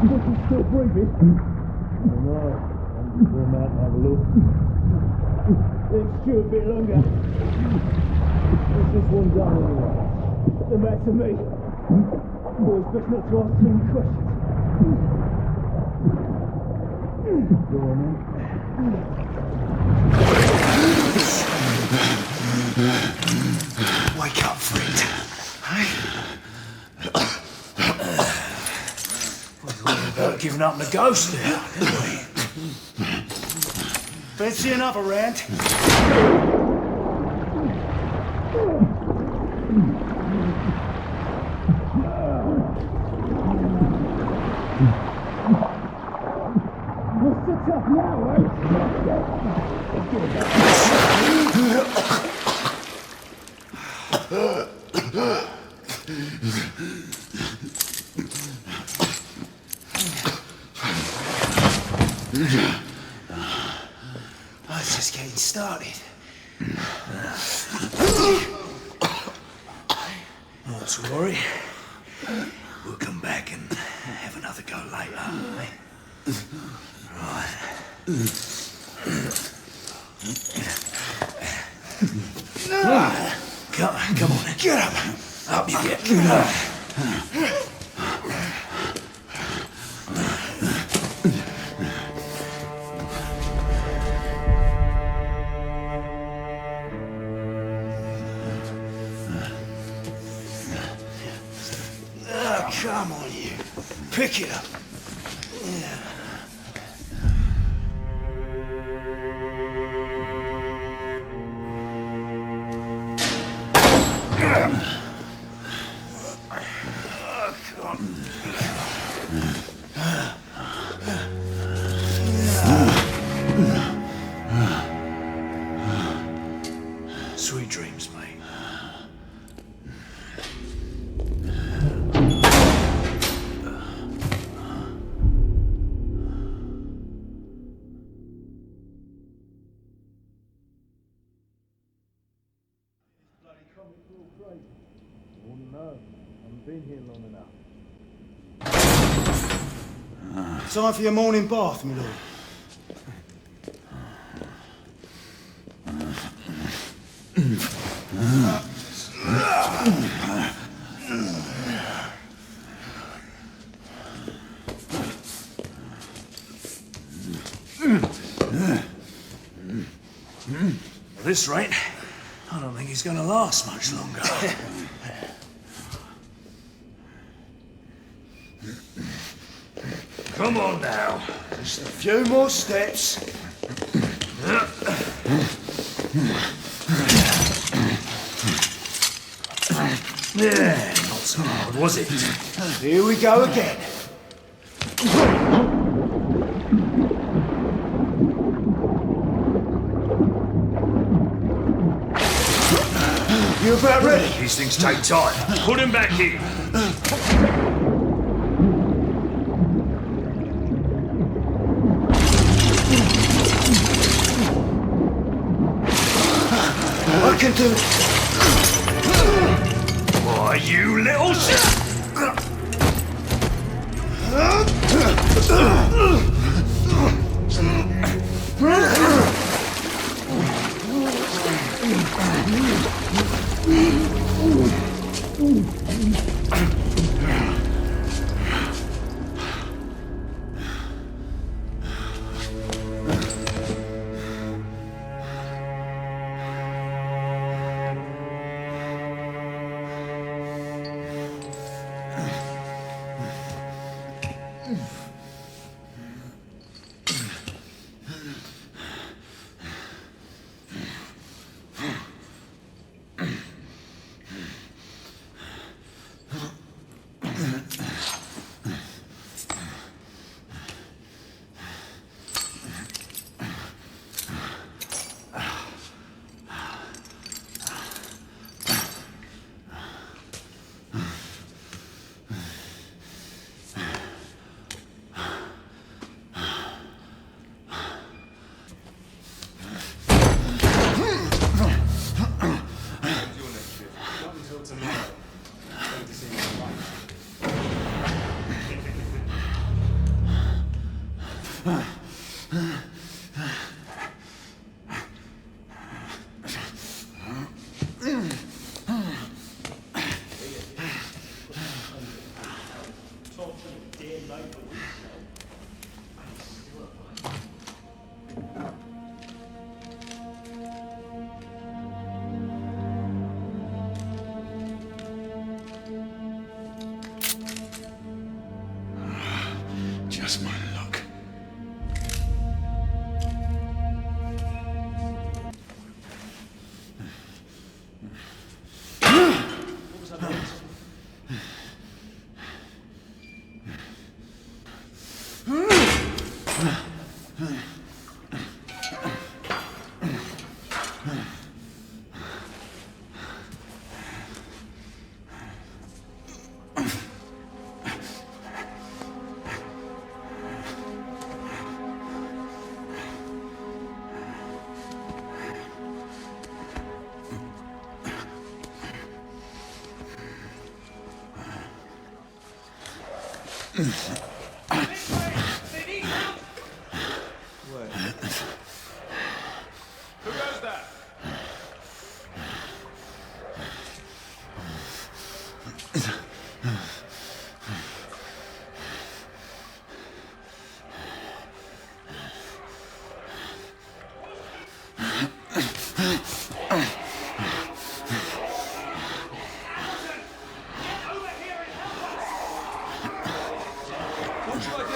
Still breathing? No, I'm just going out and have a look. Let's chew a bit longer. There's just one done anyway. Then back to me. Boys, best not to ask too many questions. Go on then. Wake up, friend. About giving up the ghost now, didn't we? Fancy another round? What's the tough now, eh? Oh, it's just getting started. Not to worry. We'll come back and have another go later, eh? Right. Come on, get up. Up you get. Come on, you. Pick it up. Yeah. Sweet dreams, mate. Wouldn't know. Haven't been here long enough. Time for your morning bath, my lord. At this rate, I don't think he's going to last much longer. Come on now. Just a few more steps. Yeah, not so hard, was it? Here we go again. You about ready? These things take time. Put him back in. I can do it. Why, you little shit! Just my luck. What was that noise? Who goes there? What should I do?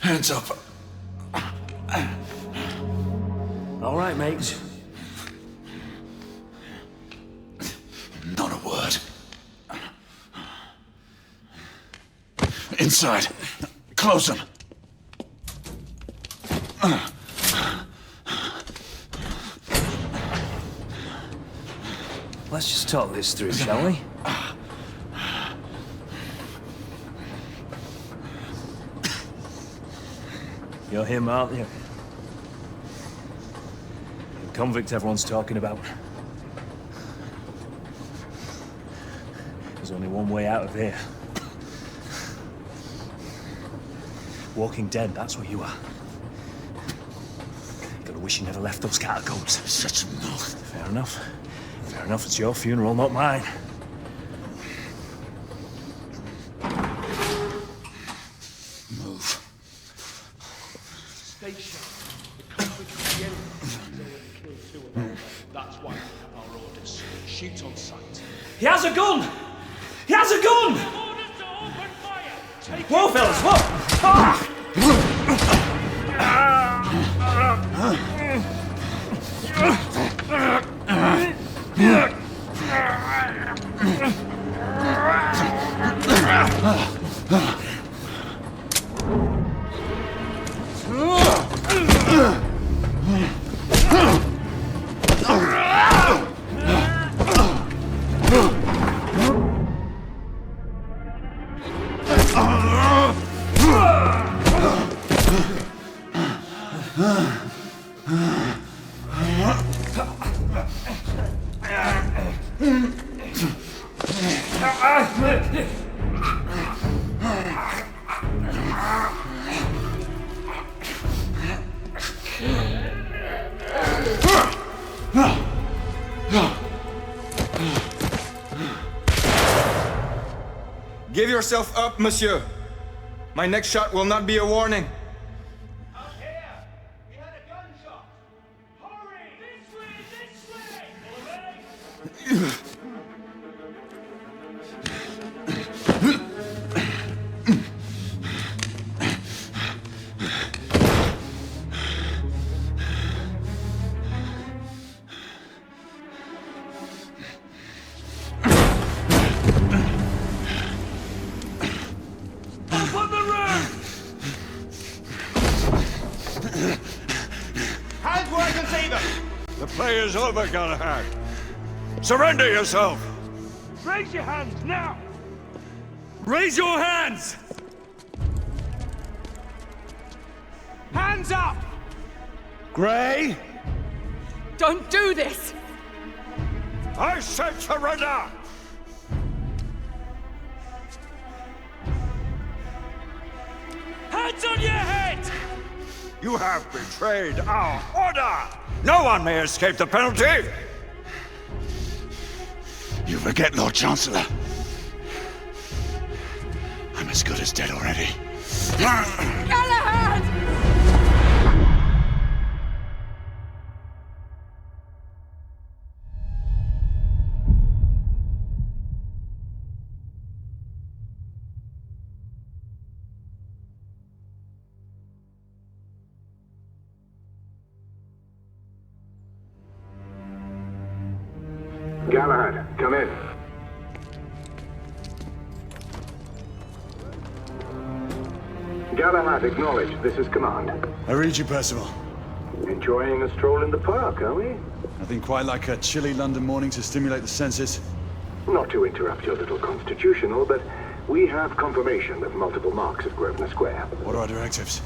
Hands up. All right, mates. Not a word. Inside. Close them. Let's just talk this through, shall we? You're him, aren't you? The convict everyone's talking about. There's only one way out of here. Walking dead, that's what you are. Gotta wish you never left those catacombs. Such a mouth. Fair enough. Fair enough, it's your funeral, not mine. Move. Stay sharp. The convict will be anything. They would kill two of them. That's why we have our orders. Shoot on sight. He has a gun! He has a gun! Orders to open fire! Take Whoa, fellas, whoa! Ah! Give yourself up, monsieur. My next shot will not be a warning. Out here! We had a gunshot! Hurry! This way! All right? The play is over, Galahad. Surrender yourself! Raise your hands, now! Raise your hands! Hands up! Gray? Don't do this! I said surrender! Hands on your head! You have betrayed our order! No one may escape the penalty! You forget, Lord Chancellor. I'm as good as dead already. Galahad! Galahad, come in. Galahad, acknowledge. This is command. I read you, Percival. Enjoying a stroll in the park, are we? Nothing quite like a chilly London morning to stimulate the senses. Not to interrupt your little constitutional, but we have confirmation of multiple marks at Grosvenor Square. What are our directives?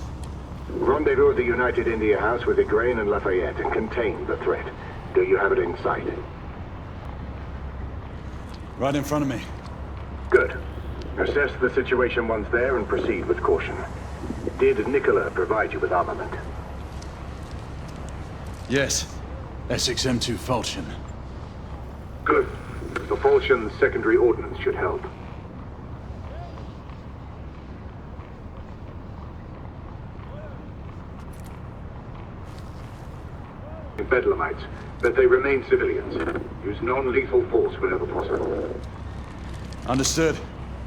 Rendezvous at the United India House with Igraine and Lafayette and contain the threat. Do you have it in sight? Right in front of me. Good. Assess the situation once there and proceed with caution. Did Nicola provide you with armament? Yes. Essex M2 Falchion. Good. The Falchion's secondary ordnance should help. Bedlamites, but they remain civilians. Use non-lethal force whenever possible. Understood.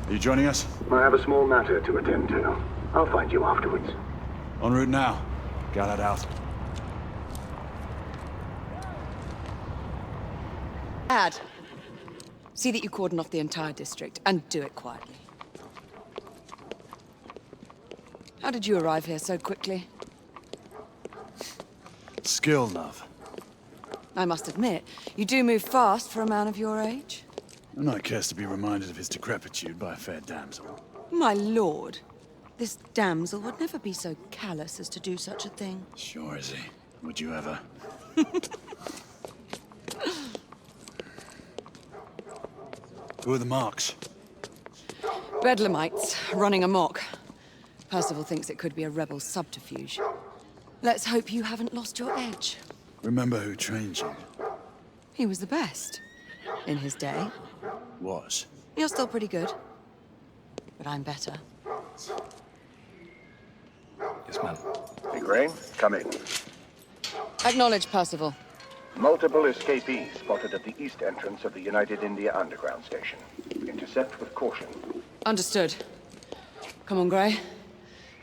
Are you joining us? I have a small matter to attend to. I'll find you afterwards. En route now. Galahad out. Add. See that you cordon off the entire district, and do it quietly. How did you arrive here so quickly? Skill, love. I must admit, you do move fast for a man of your age. No knight cares to be reminded of his decrepitude by a fair damsel. My lord, this damsel would never be so callous as to do such a thing. Sure is he. Would you ever? Who are the marks? Bedlamites, running amok. Percival thinks it could be a rebel subterfuge. Let's hope you haven't lost your edge. Remember who trained you? He was the best. In his day. Was. You're still pretty good. But I'm better. Yes, ma'am. Igraine, come in. Acknowledge, Percival. Multiple escapees spotted at the east entrance of the United India Underground Station. Intercept with caution. Understood. Come on, Grey.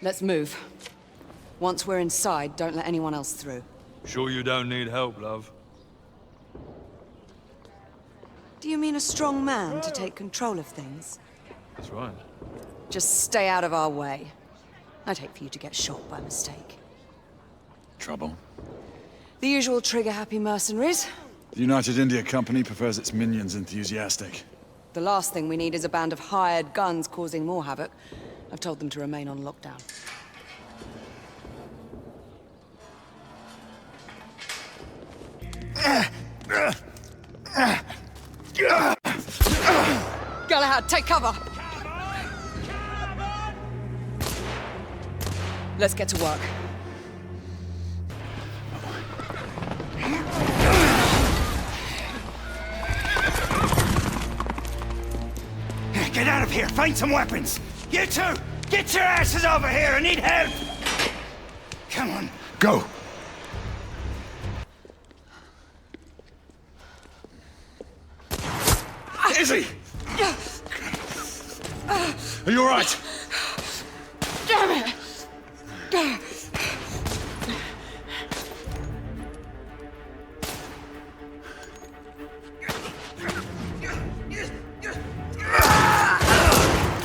Let's move. Once we're inside, don't let anyone else through. Sure you don't need help, love? Do you mean a strong man to take control of things? That's right. Just stay out of our way. I'd hate for you to get shot by mistake. Trouble? The usual trigger-happy mercenaries. The United India Company prefers its minions enthusiastic. The last thing we need is a band of hired guns causing more havoc. I've told them to remain on lockdown. Galahad, take cover! Let's get to work. Get out of here! Find some weapons! You two! Get your asses over here! I need help! Come on, go! Izzy! Are you all right? Damn it!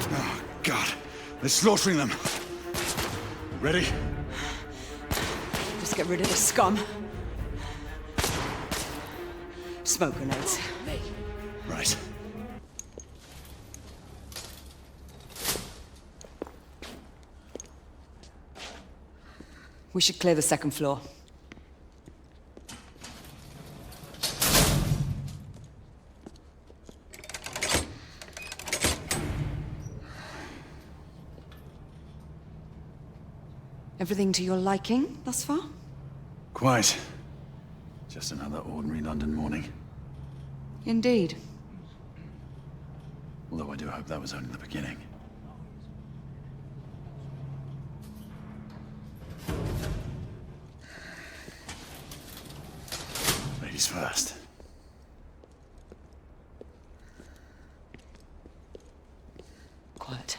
Oh, God. They're slaughtering them. Ready? Just get rid of the scum. Smoke grenades. Right. We should clear the second floor. Everything to your liking thus far? Quite. Just another ordinary London morning. Indeed. Although I do hope that was only the beginning. Ladies first. Quiet.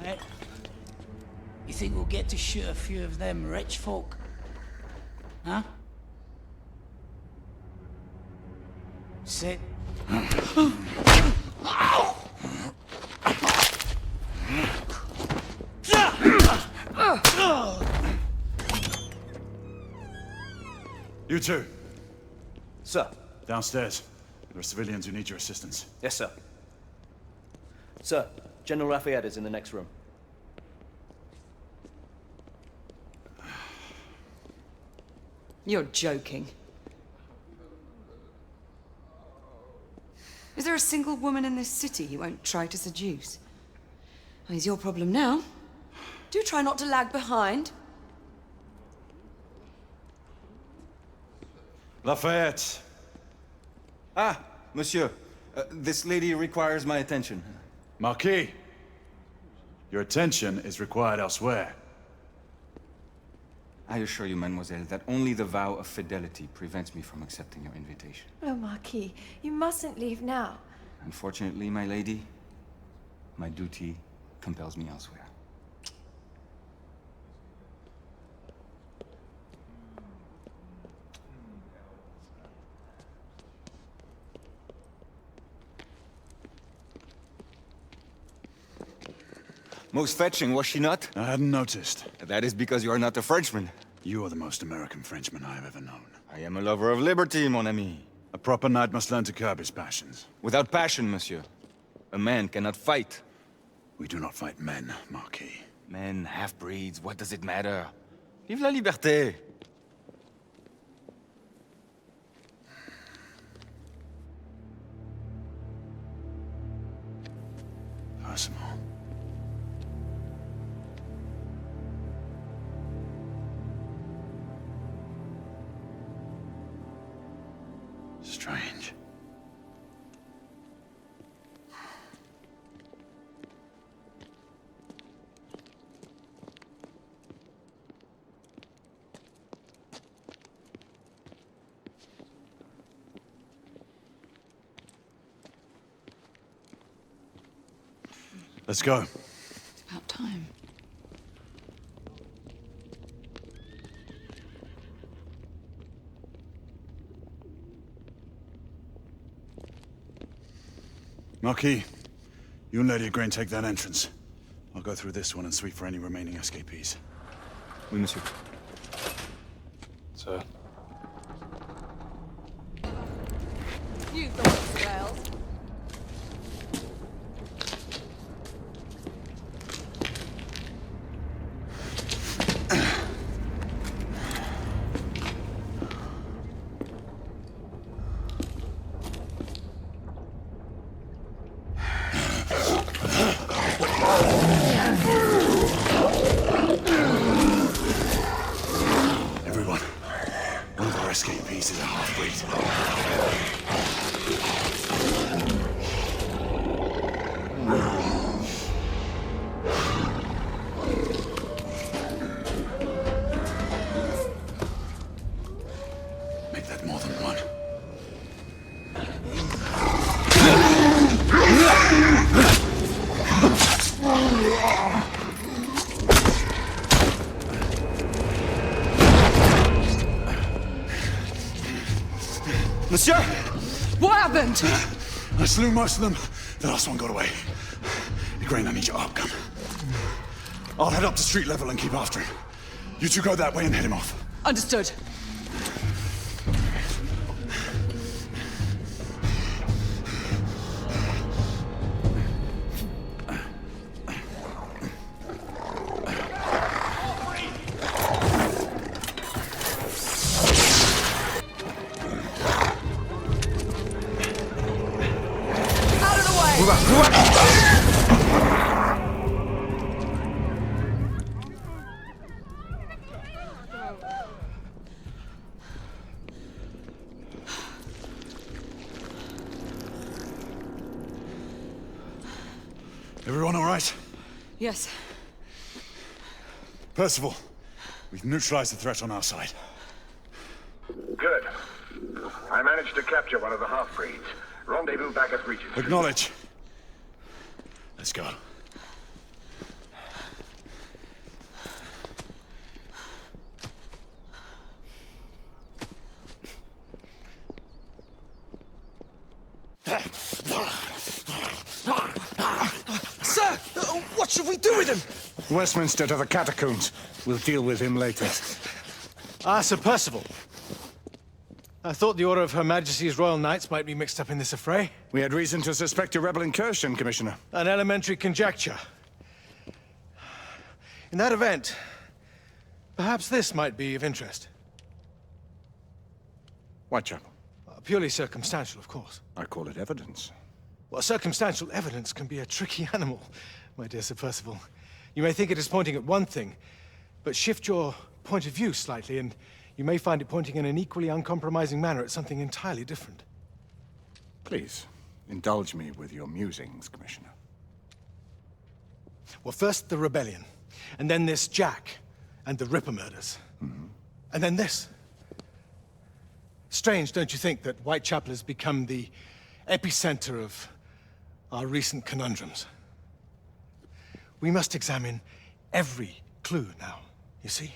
Mate, you think we'll get to shoot a few of them rich folk? Huh? Sit. You two, Sir. downstairs. There are civilians who need your assistance. Yes, sir. Sir, General Lafayette is in the next room. You're joking. Is there a single woman in this city you won't try to seduce? Well, it's your problem now. Do try not to lag behind. Lafayette. Ah, monsieur. This lady requires my attention. Marquis, your attention is required elsewhere. I assure you, mademoiselle, that only the vow of fidelity prevents me from accepting your invitation. Oh, Marquis, you mustn't leave now. Unfortunately, my lady, my duty compels me elsewhere. Most fetching, was she not? I hadn't noticed. That is because you are not a Frenchman. You are the most American Frenchman I have ever known. I am a lover of liberty, mon ami. A proper knight must learn to curb his passions. Without passion, monsieur, a man cannot fight. We do not fight men, Marquis. Men, half-breeds, what does it matter? Vive la liberté! Personal. Strange. Let's go. It's about time. Marquis, you and Lady Grain take that entrance. I'll go through this one and sweep for any remaining escapees. Oui, monsieur. Sir. You thought swells. Everyone, one of our escapees is a half-breed. Make that more than one. Monsieur! What happened? I slew most of them. The last one got away. Grain, I need your arc gun. I'll head up to street level and keep after him. You two go that way and head him off. Understood. Everyone all right? Yes. Percival, we've neutralized the threat on our side. Good. I managed to capture one of the half-breeds. Rendezvous back at Regent. Acknowledge. Let's go. Sir! What should we do with him? Westminster to the catacombs. We'll deal with him later. Ah, Sir Percival. I thought the Order of Her Majesty's Royal Knights might be mixed up in this affray. We had reason to suspect a rebel incursion, Commissioner. An elementary conjecture. In that event, perhaps this might be of interest. Whitechapel. Purely circumstantial, of course. I call it evidence. Well, circumstantial evidence can be a tricky animal, my dear Sir Percival. You may think it is pointing at one thing, but shift your point of view slightly, and you may find it pointing in an equally uncompromising manner at something entirely different. Please, indulge me with your musings, Commissioner. Well, first the rebellion, and then this Jack, and the Ripper murders. And then this. Strange, don't you think, that Whitechapel has become the epicenter of our recent conundrums? We must examine every clue now, you see?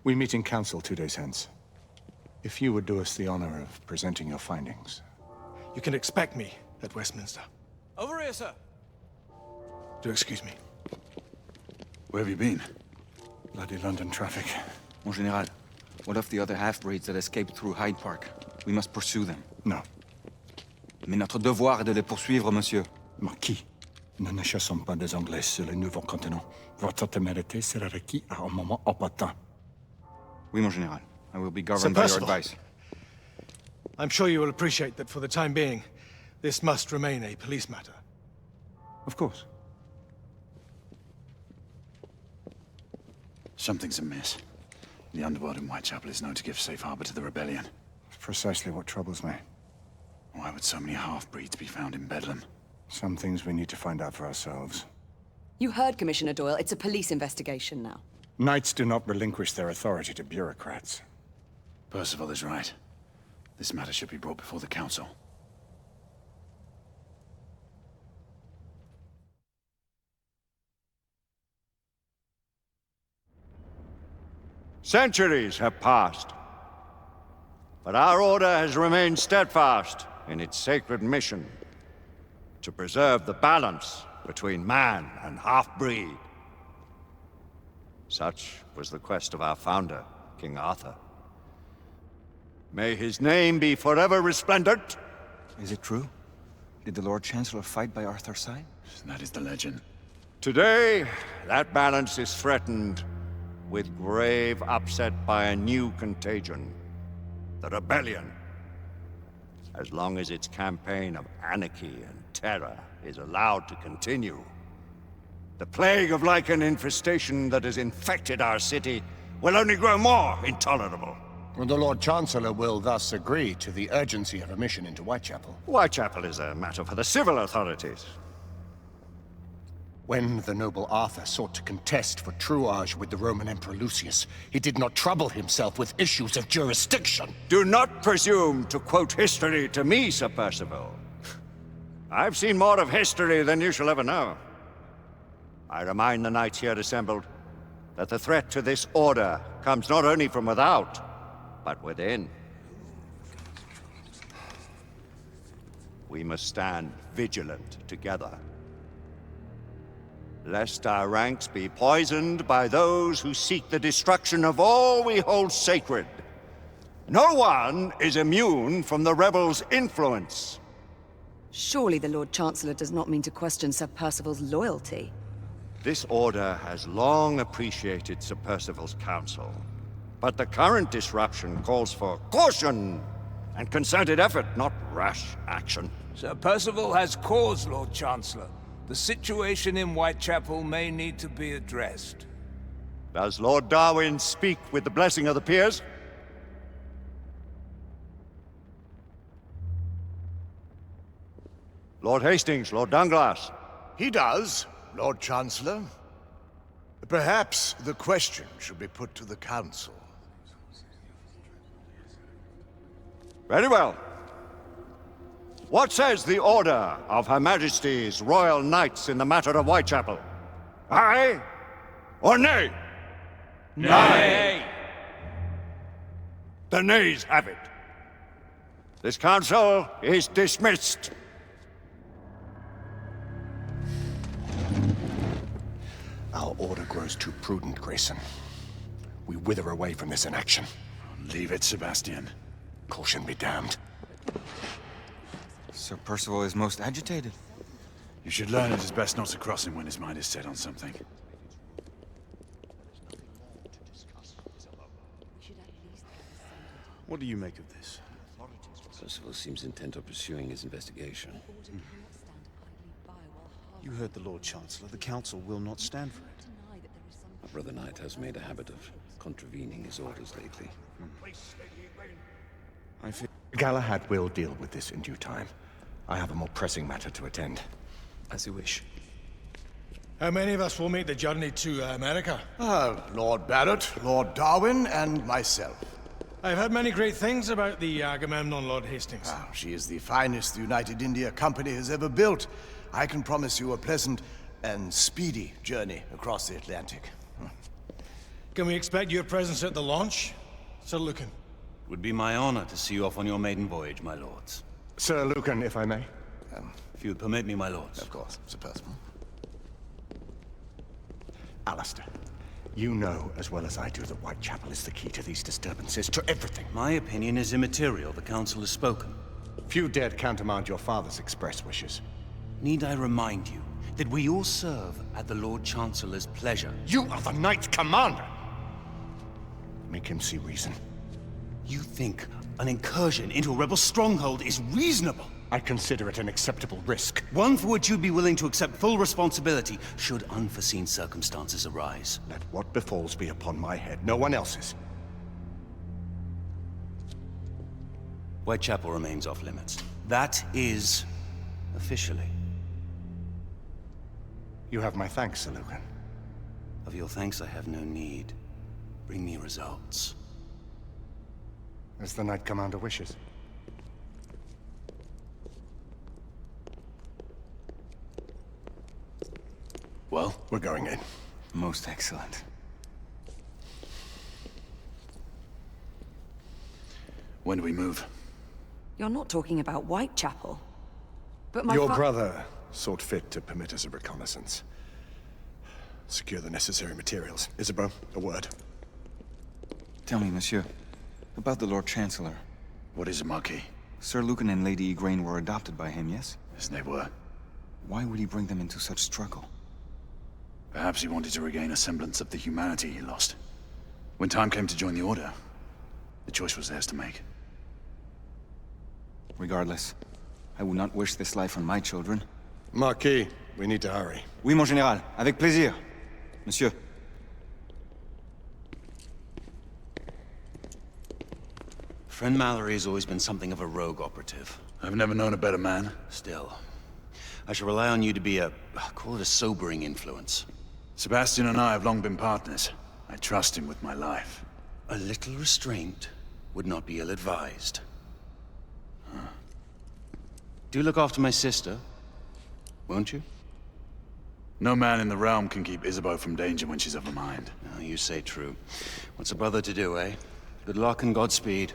We meet in council 2 days hence. If you would do us the honor of presenting your findings. You can expect me at Westminster. Over here, sir. Do excuse me. Where have you been? Bloody London traffic. Mon Général, what of the other half-breeds that escaped through Hyde Park? We must pursue them. No. Mais notre devoir est de les poursuivre, monsieur. Marquis, nous ne chassons pas des Anglais sur le nouveau continent. Votre témérité sera requise à un moment opportun. Oui, mon Général. I will be governed by your advice. I'm sure you will appreciate that for the time being, this must remain a police matter. Of course. Something's amiss. The underworld in Whitechapel is known to give safe harbor to the rebellion. It's precisely what troubles me. Why would so many half-breeds be found in Bedlam? Some things we need to find out for ourselves. You heard Commissioner Doyle. It's a police investigation now. Knights do not relinquish their authority to bureaucrats. Percival is right. This matter should be brought before the council. Centuries have passed, but our order has remained steadfast in its sacred mission to preserve the balance between man and half-breed. Such was the quest of our founder, King Arthur. May his name be forever resplendent. Is it true? Did the Lord Chancellor fight by Arthur's side? That is the legend. Today, that balance is threatened with grave upset by a new contagion, the rebellion. As long as its campaign of anarchy and terror is allowed to continue, the plague of lichen infestation that has infected our city will only grow more intolerable. The Lord Chancellor will thus agree to the urgency of a mission into Whitechapel. Whitechapel is a matter for the civil authorities. When the noble Arthur sought to contest for truage with the Roman Emperor Lucius, he did not trouble himself with issues of jurisdiction. Do not presume to quote history to me, Sir Percival. I've seen more of history than you shall ever know. I remind the knights here assembled that the threat to this order comes not only from without, but within. We must stand vigilant together, lest our ranks be poisoned by those who seek the destruction of all we hold sacred. No one is immune from the rebels' influence. Surely the Lord Chancellor does not mean to question Sir Percival's loyalty. This order has long appreciated Sir Percival's counsel, but the current disruption calls for caution and concerted effort, not rash action. Sir Percival has cause, Lord Chancellor. The situation in Whitechapel may need to be addressed. Does Lord Darwin speak with the blessing of the peers? Lord Hastings, Lord Dunglass. He does, Lord Chancellor. Perhaps the question should be put to the Council. Very well. What says the Order of Her Majesty's Royal Knights in the matter of Whitechapel? Aye or nay? Nay. The nays have it. This council is dismissed. Our order grows too prudent, Grayson. We wither away from this inaction. Leave it, Sebastian. Caution be damned. Sir Percival is most agitated. You should learn it is best not to cross him when his mind is set on something. What do you make of this? Percival seems intent on pursuing his investigation. You heard the Lord Chancellor. The Council will not stand for it. My brother Knight has made a habit of contravening his orders lately. I fear Galahad will deal with this in due time. I have a more pressing matter to attend. As you wish. How many of us will make the journey to America? Lord Barrett, Lord Darwin, and myself. I've heard many great things about the Agamemnon, Lord Hastings. She is the finest the United India Company has ever built. I can promise you a pleasant and speedy journey across the Atlantic. Can we expect your presence at the launch, Sir Lucan? It would be my honor to see you off on your maiden voyage, my lords. Sir Lucan, if I may. If you would permit me, my lords. Of course, Sir Percival. Alistair, you know as well as I do that Whitechapel is the key to these disturbances, to everything. My opinion is immaterial. The Council has spoken. Few dared countermand your father's express wishes. Need I remind you that we all serve at the Lord Chancellor's pleasure? You are the Knight Commander! Make him see reason. You think an incursion into a rebel stronghold is reasonable? I consider it an acceptable risk. One for which you'd be willing to accept full responsibility should unforeseen circumstances arise. Let what befalls be upon my head, no one else's. Whitechapel remains off limits. That is officially. You have my thanks, Sir Lucan. Of your thanks I have no need. Bring me results. As the Knight Commander wishes. Well, we're going in. Most excellent. When do we move? You're not talking about Whitechapel. But my Your brother sought fit to permit us a reconnaissance. Secure the necessary materials. Isabeau, a word. Tell me, monsieur, about the Lord Chancellor. What is it, Marquis? Sir Lucan and Lady Igraine were adopted by him, yes? Yes, they were. Why would he bring them into such struggle? Perhaps he wanted to regain a semblance of the humanity he lost. When time came to join the Order, the choice was theirs to make. Regardless, I would not wish this life on my children. Marquis, we need to hurry. Oui, mon général. Avec plaisir. Monsieur. Friend Mallory has always been something of a rogue operative. I've never known a better man. Still, I shall rely on you to be call it a sobering influence. Sebastian and I have long been partners. I trust him with my life. A little restraint would not be ill-advised. Do look after my sister, won't you? No man in the realm can keep Isabeau from danger when she's of a mind. Oh, you say true. What's a brother to do, eh? Good luck and Godspeed.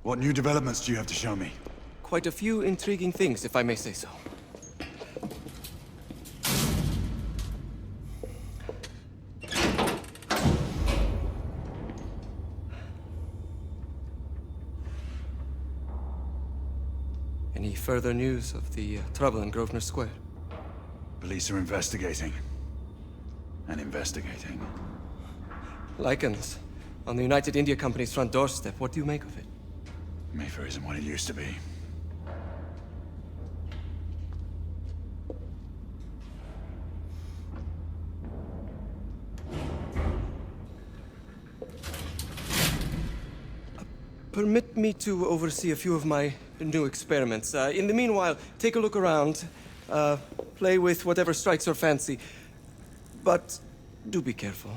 What new developments do you have to show me? Quite a few intriguing things, if I may say so. Any further news of the trouble in Grosvenor Square? Police are investigating. And investigating. Lycans, on the United India Company's front doorstep. What do you make of it? Mayfair isn't what it used to be. Permit me to oversee a few of my new experiments. In the meanwhile, take a look around. Play with whatever strikes your fancy. But do be careful.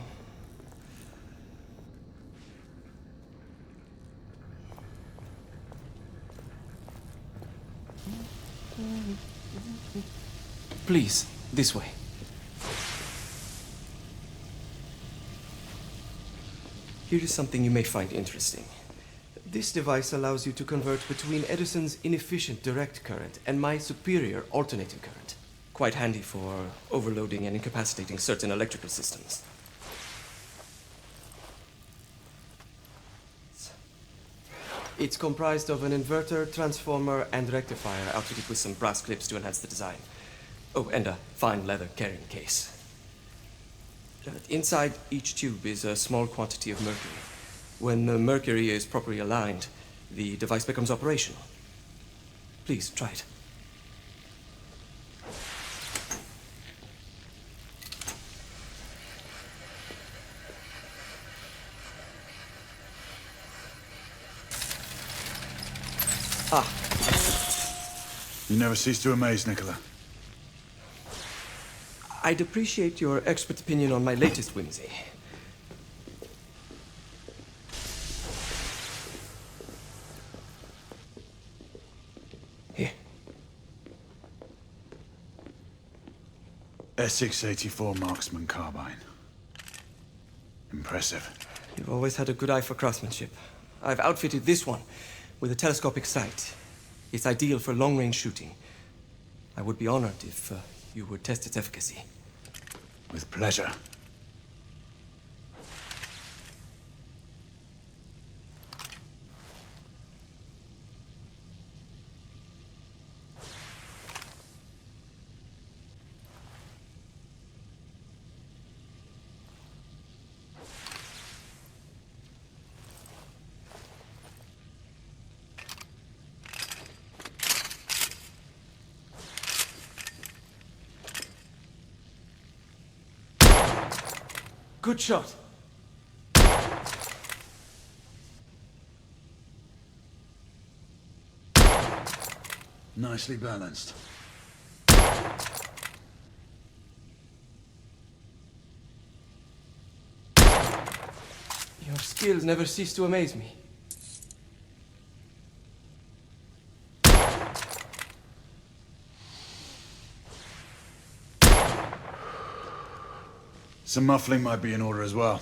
Please, this way. Here is something you may find interesting. This device allows you to convert between Edison's inefficient direct current and my superior alternating current. Quite handy for overloading and incapacitating certain electrical systems. It's comprised of an inverter, transformer, and rectifier, outfitted with some brass clips to enhance the design. Oh, and a fine leather carrying case. Inside each tube is a small quantity of mercury. When the mercury is properly aligned, the device becomes operational. Please, try it. Ah. You never cease to amaze, Nicola. I'd appreciate your expert opinion on my latest whimsy. Here. S684 Marksman Carbine. Impressive. You've always had a good eye for craftsmanship. I've outfitted this one with a telescopic sight. It's ideal for long-range shooting. I would be honored if you would test its efficacy. With pleasure. Good shot. Nicely balanced. Your skills never cease to amaze me. Some muffling might be in order as well.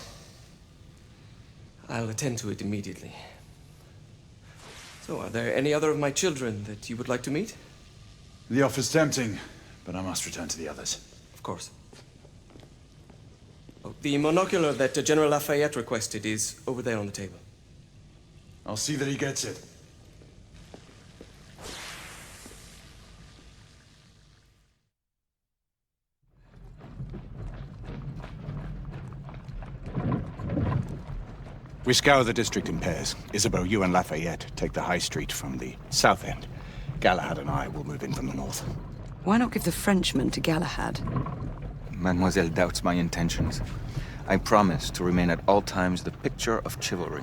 I'll attend to it immediately. So, are there any other of my children that you would like to meet? The offer's tempting, but I must return to the others. Of course. Oh, the monocular that General Lafayette requested is over there on the table. I'll see that he gets it. We scour the district in pairs. Isabeau, you and Lafayette take the high street from the south end. Galahad and I will move in from the north. Why not give the Frenchman to Galahad? Mademoiselle doubts my intentions. I promise to remain at all times the picture of chivalry.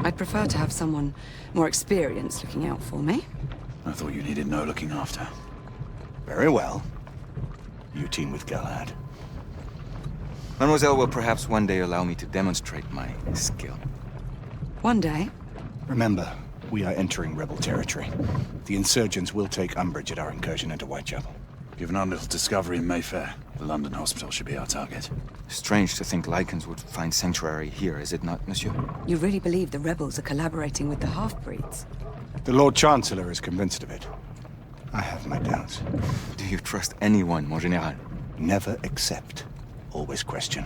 I'd prefer to have someone more experienced looking out for me. I thought you needed no looking after. Very well. You team with Galahad. Mademoiselle will perhaps one day allow me to demonstrate my skill. One day? Remember, we are entering rebel territory. The insurgents will take umbrage at our incursion into Whitechapel. Given our little discovery in Mayfair, the London hospital should be our target. Strange to think Lycans would find sanctuary here, is it not, monsieur? You really believe the rebels are collaborating with the half-breeds? The Lord Chancellor is convinced of it. I have my doubts. Do you trust anyone, mon général? Never accept. Always question.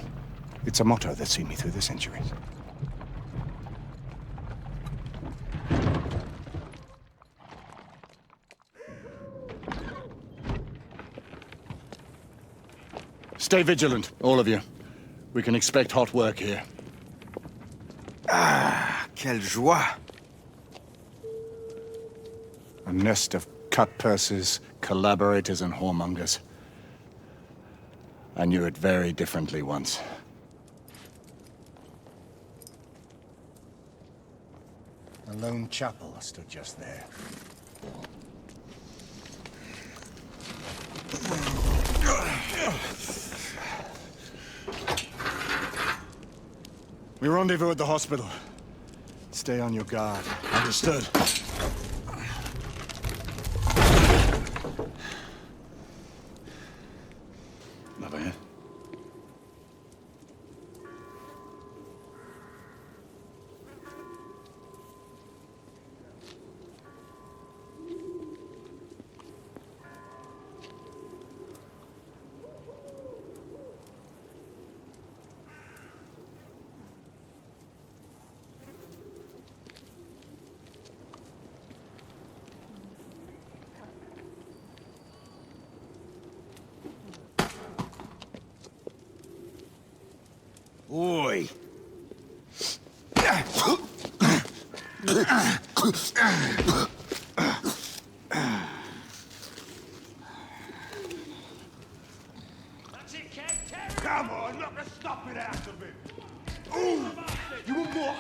It's a motto that's seen me through the centuries. Stay vigilant, all of you. We can expect hot work here. Ah, quelle joie! A nest of cut-purses, collaborators, and whoremongers. I knew it very differently once. A lone chapel stood just there. We rendezvous at the hospital. Stay on your guard. Understood. Over here. Oi! Come on, knock the stuffing out of him! Ooh! You want what?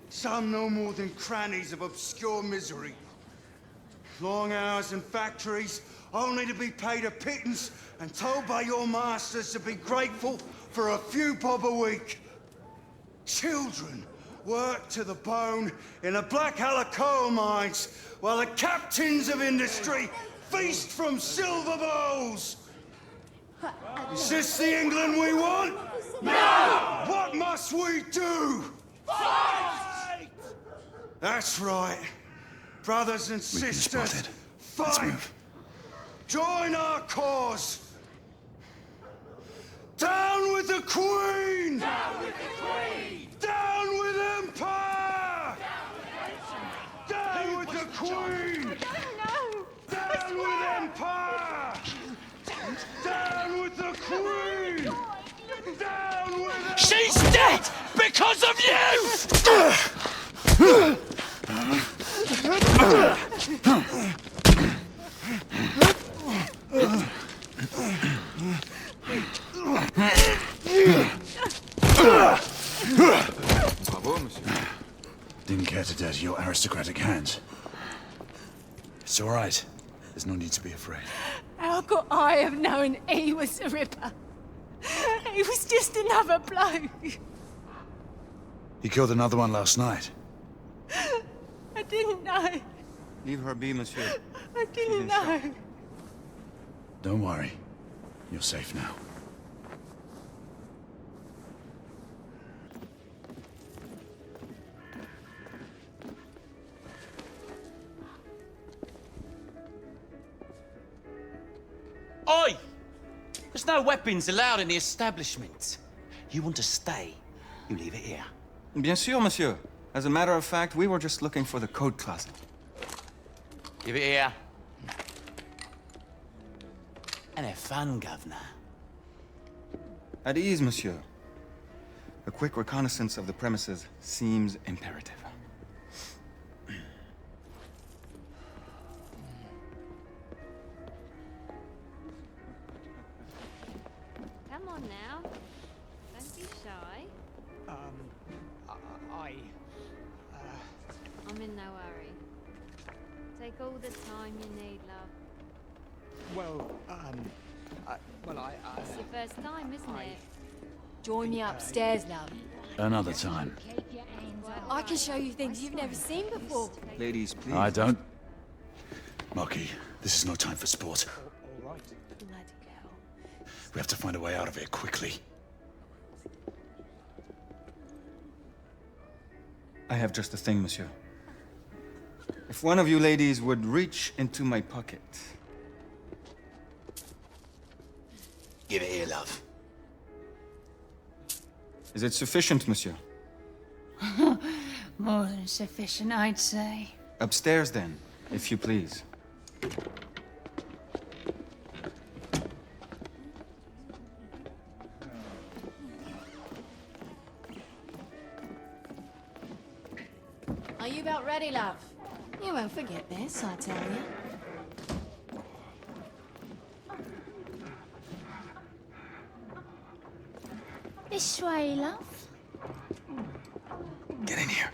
Some no more than crannies of obscure misery. Long hours in factories, only to be paid a pittance and told by your masters to be grateful for a few bob a week. Children work to the bone in the Blackhallow coal mines, while the captains of industry feast from silver bowls. Is this the England we want? No! What must we do? Fight! That's right. Brothers and sisters, fight! Join our cause! Down with the Queen! Down with the Queen! Down with Empire! Down with the Queen! Down with Empire! Down with the Queen! Down with Empire! She's dead because of you! Bravo, monsieur. Didn't care to dirty your aristocratic hands. It's all right. There's no need to be afraid. How could I have known he was the Ripper? He was just another bloke. He killed another one last night. I didn't know. Leave her be, monsieur. I didn't know. Don't worry. You're safe now. Oi! There's no weapons allowed in the establishment. You want to stay, you leave it here. Bien sûr, monsieur. As a matter of fact, we were just looking for the code closet. Give it here. And have fun, governor. At ease, monsieur. A quick reconnaissance of the premises seems imperative. Come on now. Don't be shy. I'm in no hurry. Take all the time you need, love. Well, It's your first time, isn't it? Join me upstairs, love. Another time. I can show you things you've never seen before. Ladies, please. I don't. Marky, this is no time for sport. all right. We have to find a way out of here quickly. I have just the thing, monsieur. If one of you ladies would reach into my pocket. Give it here, love. Is it sufficient, monsieur? More than sufficient, I'd say. Upstairs, then, if you please. Are you about ready, love? You won't forget this, I tell you. This way, love. Get in here.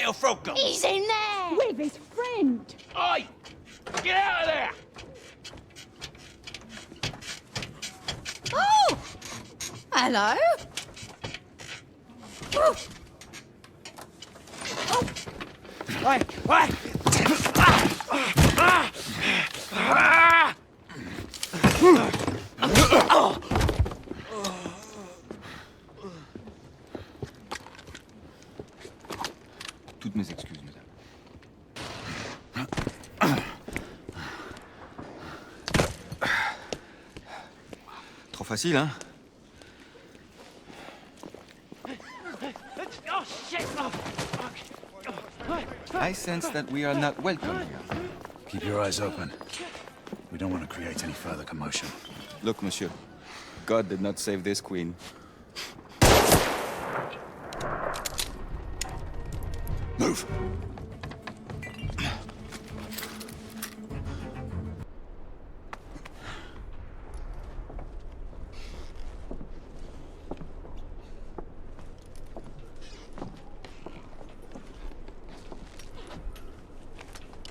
little frog gone? He's in there! With his friend! Oi! Get out of there! Oh! Hello? Oh. Toutes mes excuses, madame. Trop facile, hein? Oh, shit! I sense that we are not welcome here. Keep your eyes open. We don't want to create any further commotion. Look, monsieur. God did not save this queen. Move!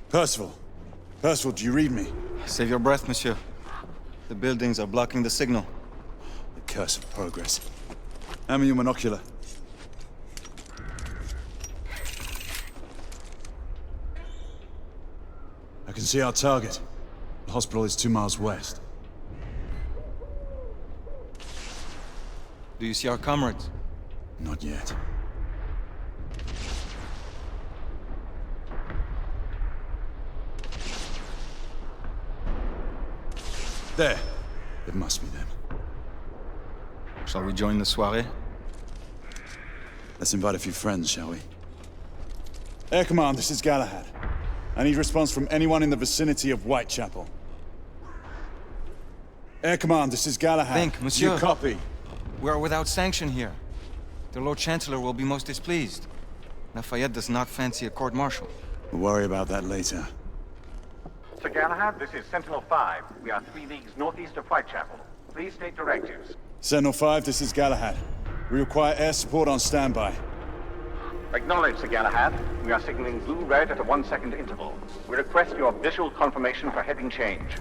Percival. Percival, do you read me? Save your breath, monsieur. The buildings are blocking the signal. The curse of progress. Hand me your monocular. I can see our target. The hospital is 2 miles west. Do you see our comrades? Not yet. There. It must be them. Shall we join the soirée? Let's invite a few friends, shall we? Air Command, this is Galahad. I need response from anyone in the vicinity of Whitechapel. Air Command, this is Galahad. Think, monsieur. You copy? We are without sanction here. The Lord Chancellor will be most displeased. Lafayette does not fancy a court-martial. We'll worry about that later. Sir Galahad, this is Sentinel-5. We are 3 leagues northeast of Whitechapel. Please state directives. Sentinel-5, this is Galahad. We require air support on standby. Acknowledged, Sir Galahad. We are signaling blue-red at a 1-second interval. We request your visual confirmation for heading change.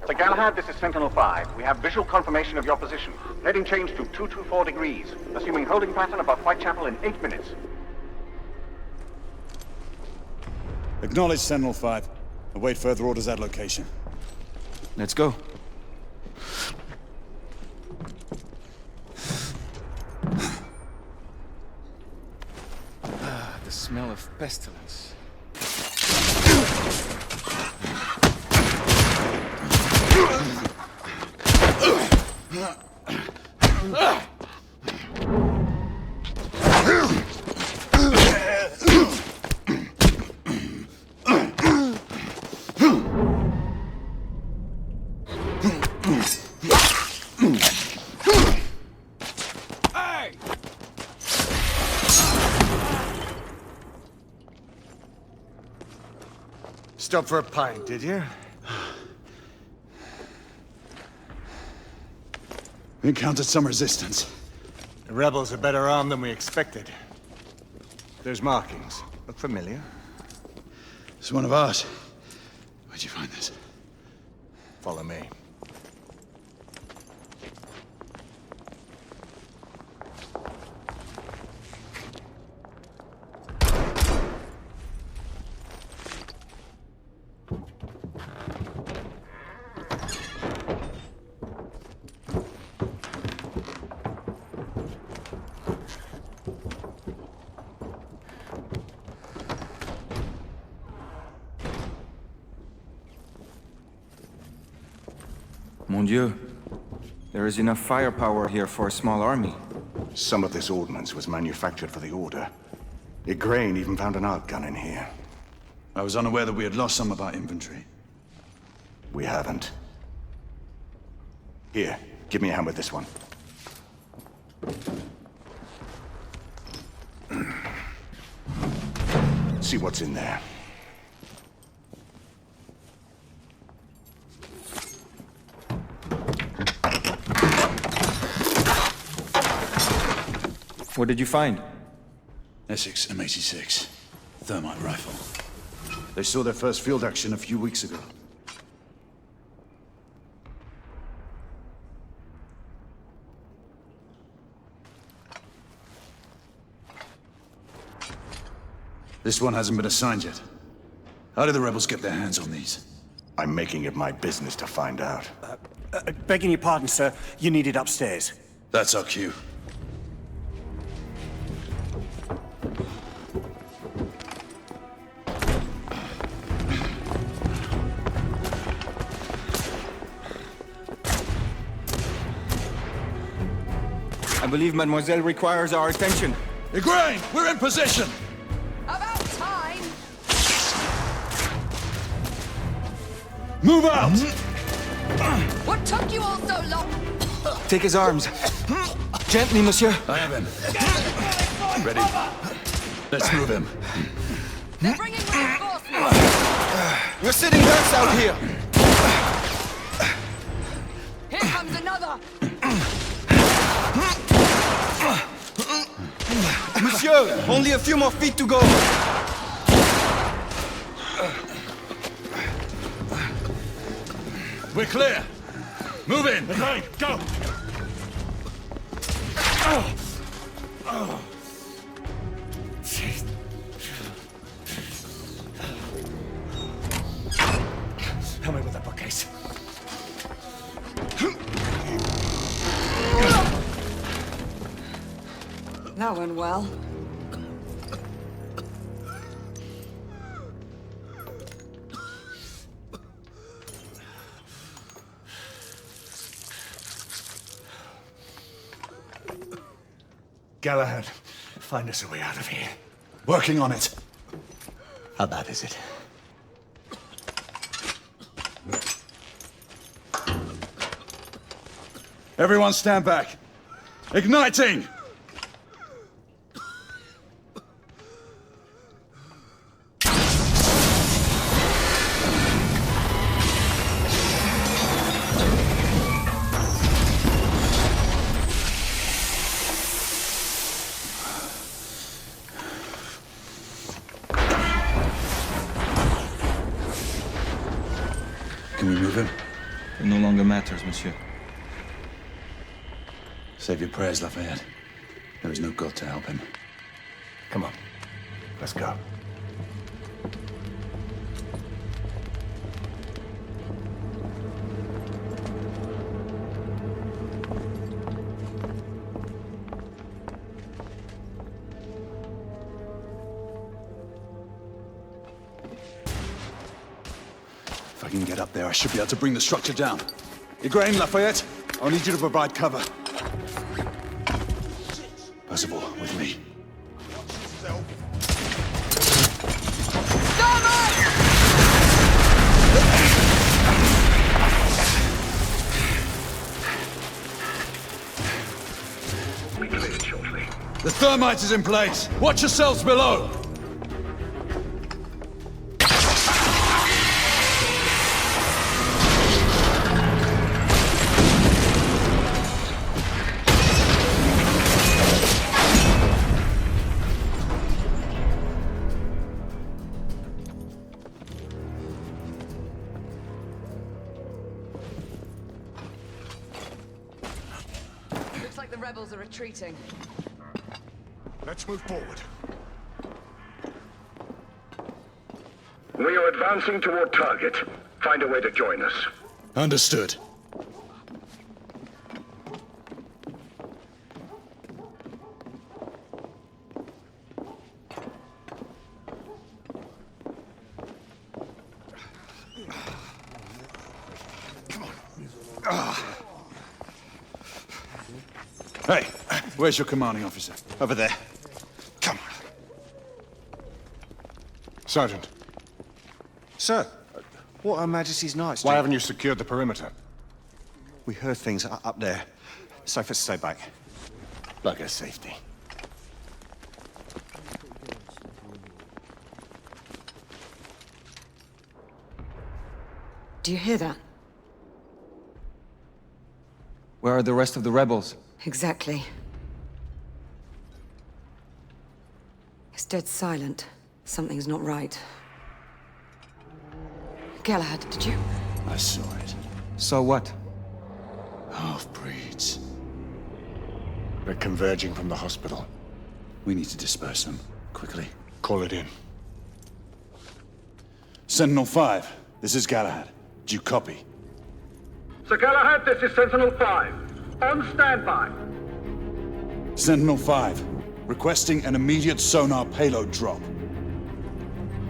Sir Galahad, this is Sentinel-5. We have visual confirmation of your position. Heading change to 224 degrees. Assuming holding pattern above Whitechapel in 8 minutes. Acknowledged, Sentinel-5. Await further orders at location. Let's go. The smell of pestilence. Stop for a pint, did you? We encountered some resistance. The rebels are better armed than we expected. There's markings. Look familiar? It's one of ours. Where'd you find this? Follow me. Mon Dieu. There is enough firepower here for a small army. Some of this ordnance was manufactured for the Order. Igraine even found an arc gun in here. I was unaware that we had lost some of our inventory. We haven't. Here, give me a hand with this one. See what's in there. What did you find? Essex M86. Thermite rifle. They saw their first field action a few weeks ago. This one hasn't been assigned yet. How did the rebels get their hands on these? I'm making it my business to find out. Begging your pardon, sir. You need it upstairs. That's our cue. I believe Mademoiselle requires our attention. Igraine, we're in position! About time! Move out! What took you all so long? Take his arms. Gently, monsieur. I have him. Ready? Let's move him. They're bringing reinforcements! You're sitting ducks out here! Here comes another! Monsieur, only a few more feet to go. We're clear. Move in. Okay, go. Help me with that bookcase. That went well. Galahad, find us a way out of here. Working on it. How bad is it? Everyone stand back. Igniting! Can we move him? It no longer matters, monsieur. Save your prayers, Lafayette. There is no God to help him. Come on. Let's go. If I can get up there, I should be able to bring the structure down. Igraine, Lafayette, I'll need you to provide cover. Percival, with me. We cleared shortly. The thermite is in place. Watch yourselves below. Looks like the rebels are retreating. Let's move forward. We are advancing toward target. Find a way to join us. Understood. Hey, where's your commanding officer? Over there. Come on. Sergeant. Sir, what Her Majesty's Knights Why haven't you secured the perimeter? We heard things up there. Safer to stay back. Like our safety. Do you hear that? Where are the rest of the rebels? Exactly. It's dead silent. Something's not right. Galahad, did you? I saw it. So what? Half-breeds. They're converging from the hospital. We need to disperse them, quickly. Call it in. Sentinel-5, this is Galahad. Do you copy? Sir Galahad, this is Sentinel-5. On standby. Sentinel-5, requesting an immediate sonar payload drop.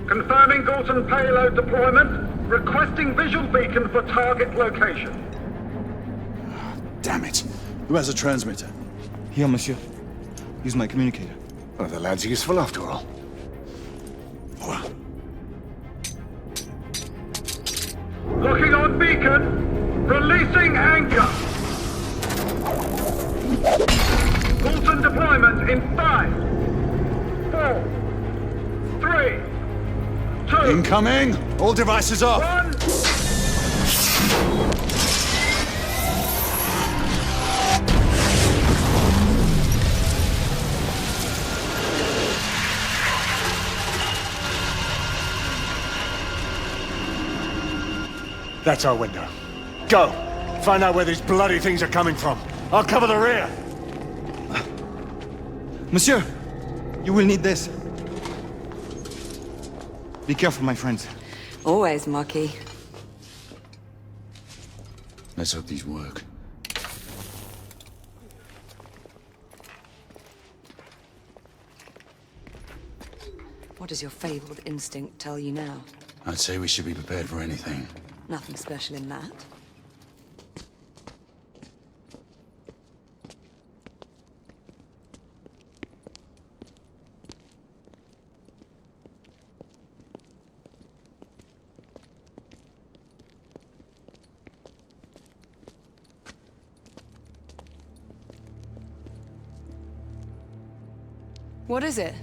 Confirming Galton payload deployment. Requesting visual beacon for target location. Damn it. Who has a transmitter? Here, monsieur. Use my communicator. Oh, the lad's useful after all. Locking on beacon. Releasing anchor. Galton deployment in 5, 4, 3, 2. Incoming! All devices off! 1. That's our window. Go! Find out where these bloody things are coming from. I'll cover the rear! Monsieur! You will need this. Be careful, my friends. Always, Marquis. Let's hope these work. What does your fabled instinct tell you now? I'd say we should be prepared for anything. Nothing special in that. What is it?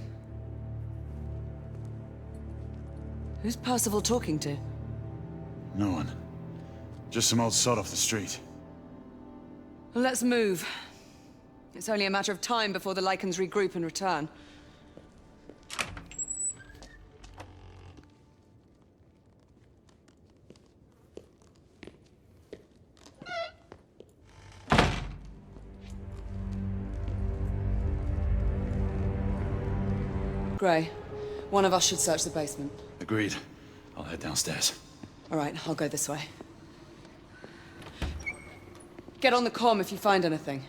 Who's Percival talking to? No one. Just some old sod off the street. Well, let's move. It's only a matter of time before the Lycans regroup and return. Gray, one of us should search the basement. Agreed. I'll head downstairs. All right, I'll go this way. Get on the comm if you find anything.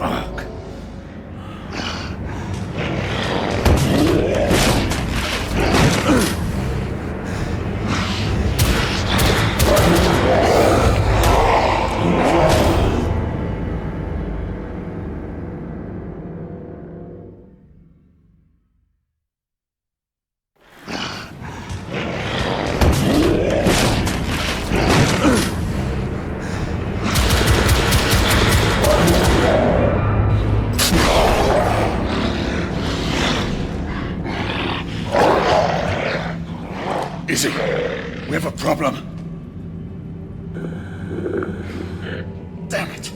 Fuck. Easy. We have a problem. Damn it.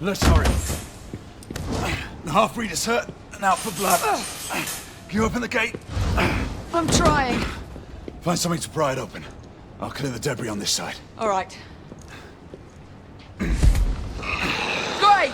Let's hurry. The half-breed is hurt and out for blood. Can you open the gate? I'm trying. Find something to pry it open. I'll clear the debris on this side. All right. Great!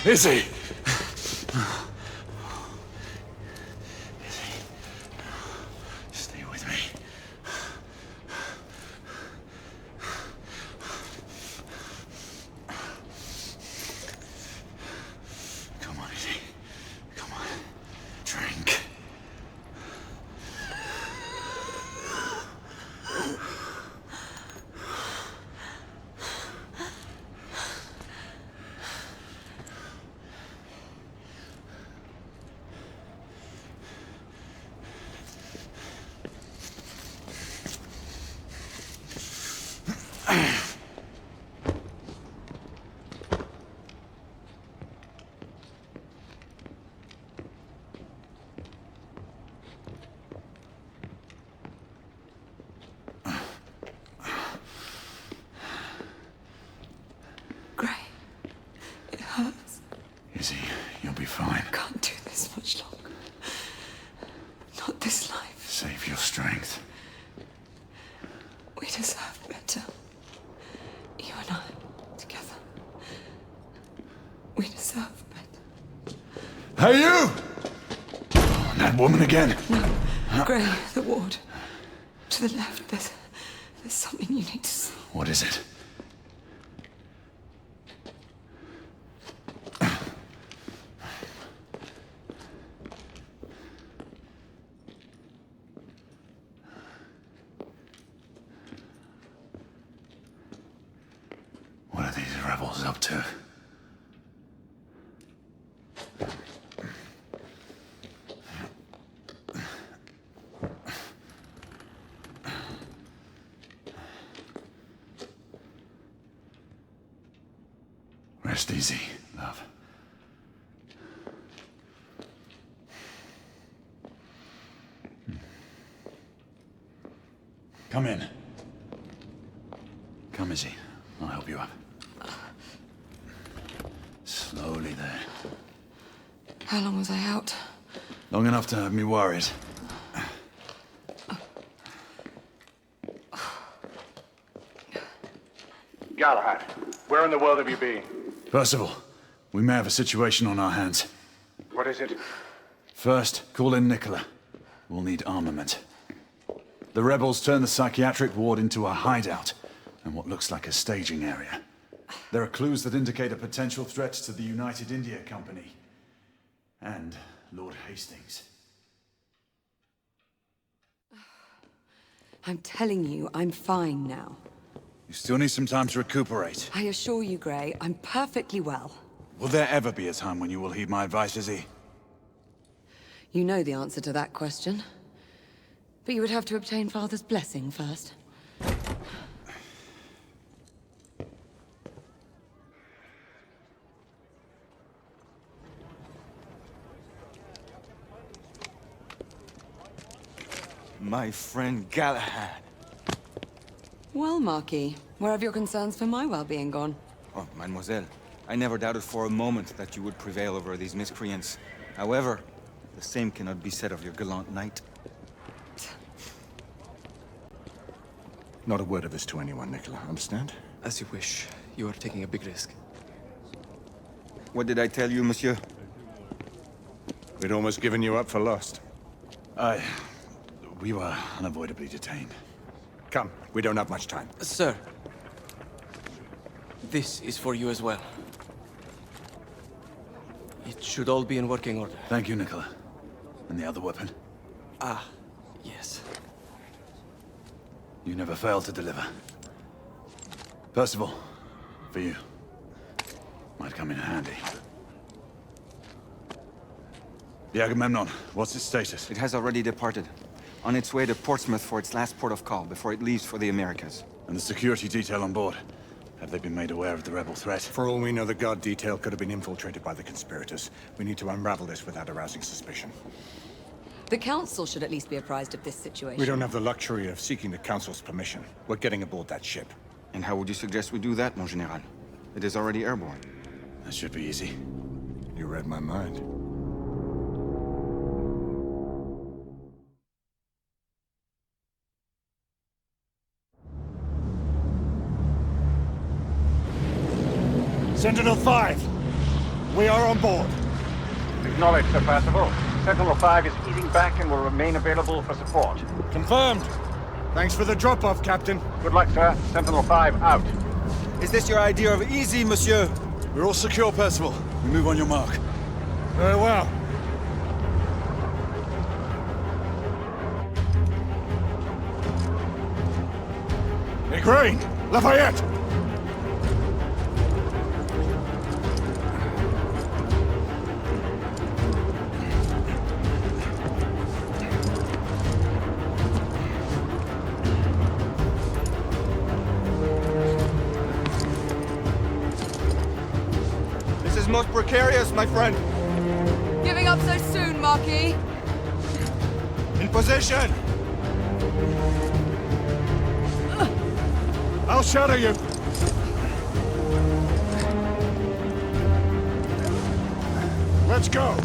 Izzy! Stay with me. Come on, Izzy. Come on. Drink. Gray, it hurts. Izzy, you'll be fine. I can't do this much longer. Not this life. Save your strength. We deserve better. You and I, together. We deserve better. Hey, you! Oh, and that woman again. No, Gray, the ward. To the left, there's something you need to see. What is it? What are these rebels up to? Rest easy, love. Come in. Come, Izzy. I'll help you up. Slowly there. How long was I out? Long enough to have me worried. Galahad, where in the world have you been? Percival, we may have a situation on our hands. What is it? First, call in Nicola. We'll need armament. The rebels turned the psychiatric ward into a hideout and what looks like a staging area. There are clues that indicate a potential threat to the United India Company and Lord Hastings. I'm telling you, I'm fine now. You still need some time to recuperate. I assure you, Gray, I'm perfectly well. Will there ever be a time when you will heed my advice, Izzy? You know the answer to that question. But you would have to obtain Father's blessing first. My friend Galahad. Well, Marquis, where have your concerns for my well-being gone? Oh, mademoiselle, I never doubted for a moment that you would prevail over these miscreants. However, the same cannot be said of your gallant knight. Not a word of this to anyone, Nicola. Understand? As you wish. You are taking a big risk. What did I tell you, monsieur? We'd almost given you up for lost. We were unavoidably detained. Come, we don't have much time. Sir, this is for you as well. It should all be in working order. Thank you, Nicola. And the other weapon? Ah, yes. You never fail to deliver. Percival, for you. Might come in handy. The Agamemnon, what's its status? It has already departed. On its way to Portsmouth for its last port of call before it leaves for the Americas. And the security detail on board? Have they been made aware of the rebel threat? For all we know, the guard detail could have been infiltrated by the conspirators. We need to unravel this without arousing suspicion. The Council should at least be apprised of this situation. We don't have the luxury of seeking the Council's permission. We're getting aboard that ship. And how would you suggest we do that, mon général? It is already airborne. That should be easy. You read my mind. Sentinel-5! We are on board. Acknowledged, Sir Percival. Sentinel-5 is easing back and will remain available for support. Confirmed. Thanks for the drop-off, Captain. Good luck, sir. Sentinel-5 out. Is this your idea of easy, monsieur? We're all secure, Percival. We move on your mark. Very well. Hey, Crane! Lafayette! This is most precarious, my friend. Giving up so soon, Marquis? In position! I'll shadow you! Let's go!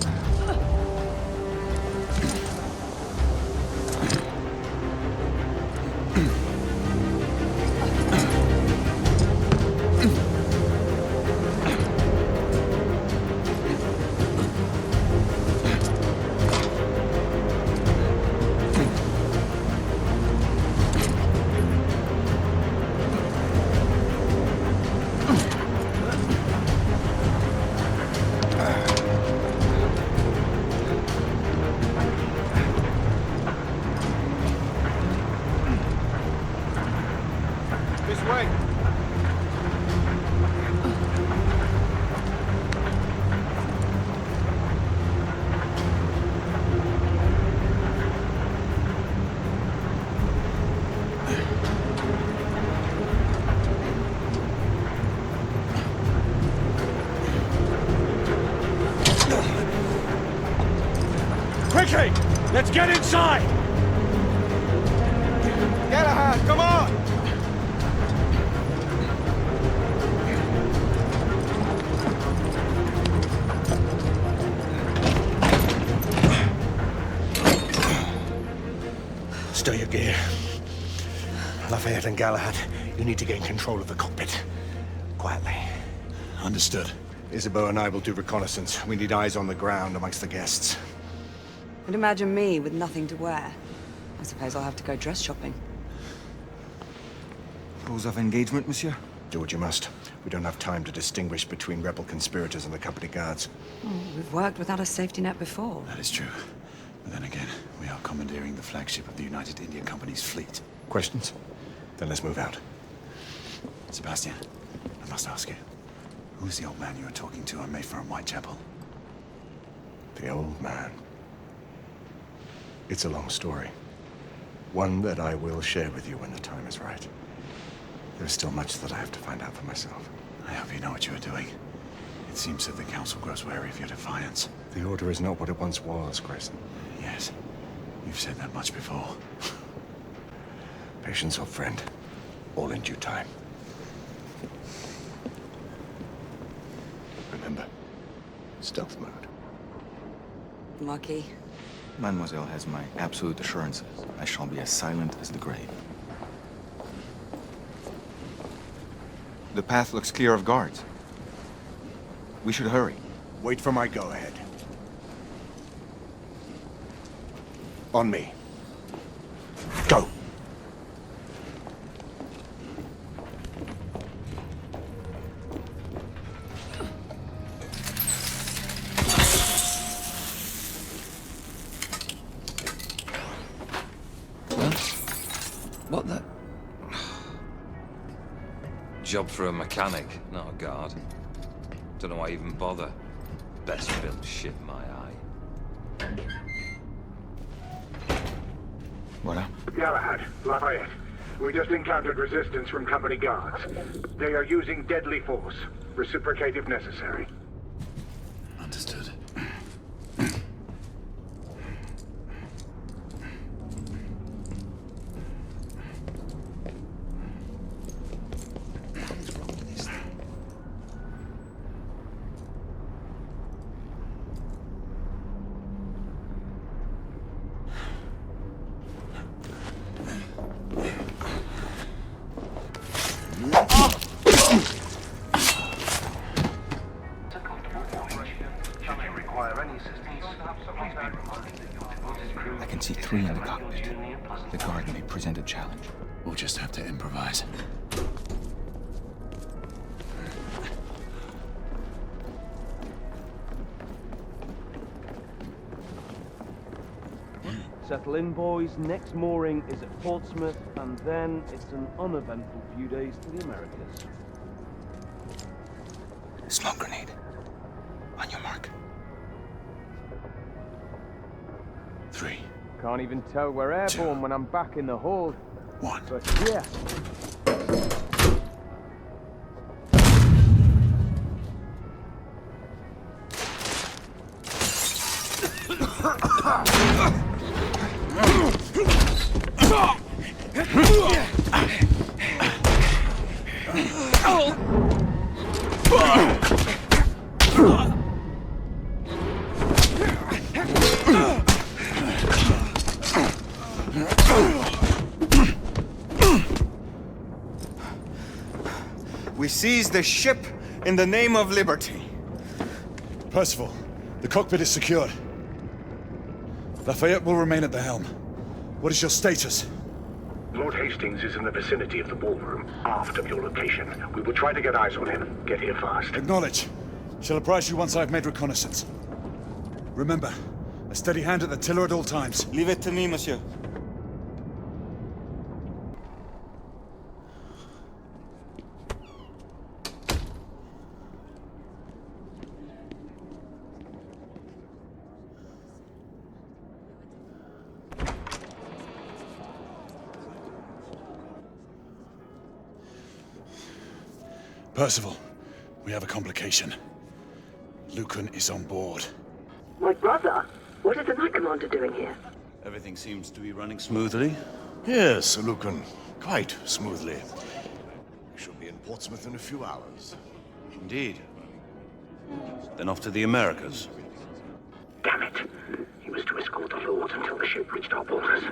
This way. Quickly! Let's get inside! Galahad, come on! Stow your gear. Lafayette and Galahad, you need to gain control of the cockpit. Quietly. Understood. Isabeau and I will do reconnaissance. We need eyes on the ground amongst the guests. And imagine me with nothing to wear. I suppose I'll have to go dress shopping. Rules of engagement, monsieur? Do what you must. We don't have time to distinguish between rebel conspirators and the company guards. Oh, we've worked without a safety net before. That is true. But then again, we are commandeering the flagship of the United India Company's fleet. Questions? Then let's move out. Sebastian, I must ask you, who's the old man you were talking to on Mayfair and Whitechapel? The old man. It's a long story. One that I will share with you when the time is right. There's still much that I have to find out for myself. I hope you know what you are doing. It seems that the Council grows wary of your defiance. The Order is not what it once was, Grayson. Yes, you've said that much before. Patience, old friend. All in due time. Remember, stealth mode. Marquis. Mademoiselle has my absolute assurances. I shall be as silent as the grave. The path looks clear of guards. We should hurry. Wait for my go-ahead. On me. Go! What the? Job for a mechanic, not a guard. Don't know why I even bother. Best built ship in my eye. Voilà. Galahad, Lafayette. We just encountered resistance from company guards. They are using deadly force. Reciprocate if necessary. Understood. I can see 3 in the cockpit. The guard may present a challenge. We'll just have to improvise. Settle in, boys. Next mooring is at Portsmouth, and then it's an uneventful few days to the Americas. Smoke grenade. On your mark. 3. Can't even tell we're airborne when I'm back in the hull. 1. But yeah. We seized the ship in the name of liberty. Percival, the cockpit is secured. Lafayette will remain at the helm. What is your status? Lord Hastings is in the vicinity of the ballroom, aft of your location. We will try to get eyes on him. Get here fast. Acknowledge. Shall apprise you once I've made reconnaissance. Remember, a steady hand at the tiller at all times. Leave it to me, monsieur. Percival, we have a complication. Lucan is on board. My brother? What is the Knight Commander doing here? Everything seems to be running smoothly. Yes, Sir Lucan. Quite smoothly. We shall be in Portsmouth in a few hours. Indeed. Then off to the Americas. Damn it. He was to escort the Lord until the ship reached our borders.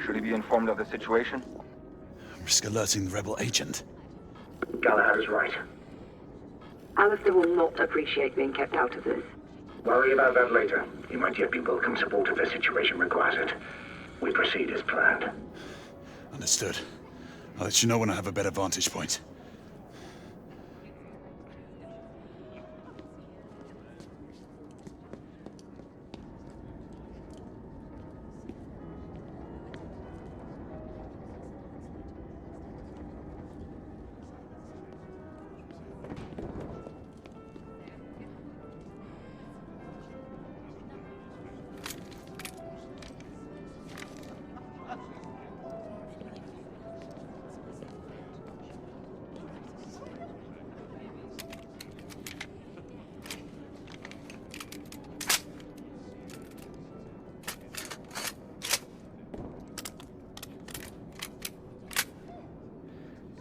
Should he be informed of the situation? Risk alerting the rebel agent. Galahad is right. Alistair will not appreciate being kept out of this. Worry about that later. He might yet be welcome support if the situation requires it. We proceed as planned. Understood. I'll let you know when I have a better vantage point.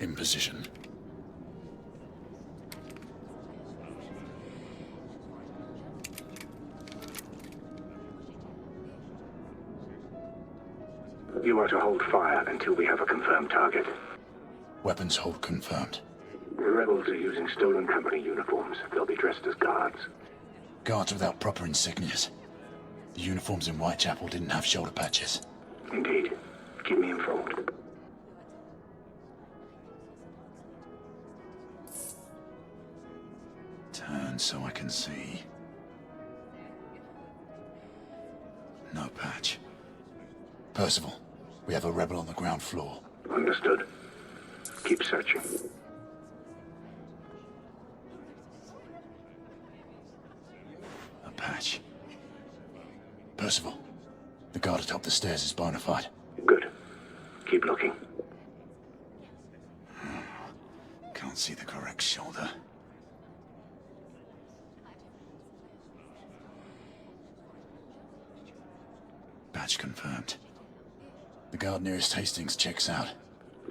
In position. You are to hold fire until we have a confirmed target. Weapons hold confirmed. The rebels are using stolen company uniforms. They'll be dressed as guards. Guards without proper insignias. The uniforms in Whitechapel didn't have shoulder patches. Indeed. Keep me informed. Turn so I can see. No patch. Percival, we have a rebel on the ground floor. Understood. Keep searching. A patch. Percival, the guard atop the stairs is bona fide. Good. Keep looking. Can't see the correct shoulder. Patch confirmed. The guard nearest Hastings checks out.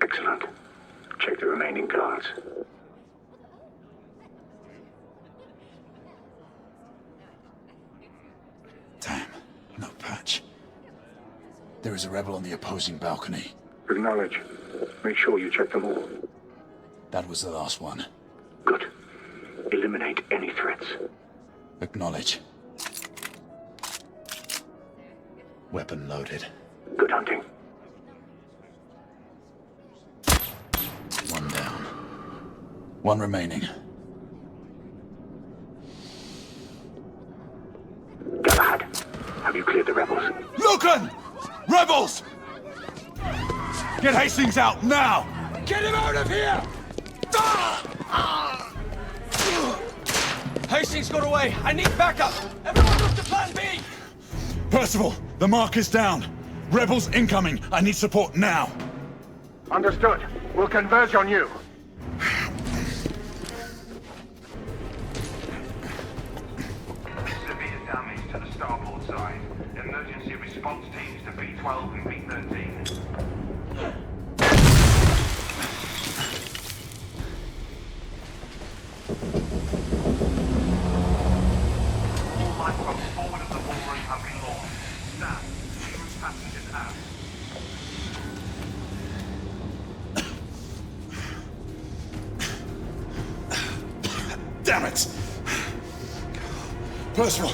Excellent. Check the remaining guards. Damn, no patch. There is a rebel on the opposing balcony. Acknowledge. Make sure you check them all. That was the last one. Good. Eliminate any threats. Acknowledge. Weapon loaded. Good hunting. One down. One remaining. Galahad, have you cleared the rebels? Lucan! Rebels! Get Hastings out, now! Get him out of here! Hastings got away. I need backup. Everyone move to plan B! Percival, the mark is down. Rebels incoming. I need support now. Understood. We'll converge on you. Severe damage to the starboard side. Emergency response teams to B12 and B13. All lifeboats forward of the ballroom have been launched. Staff, recruit passengers out. Damn it! Percival,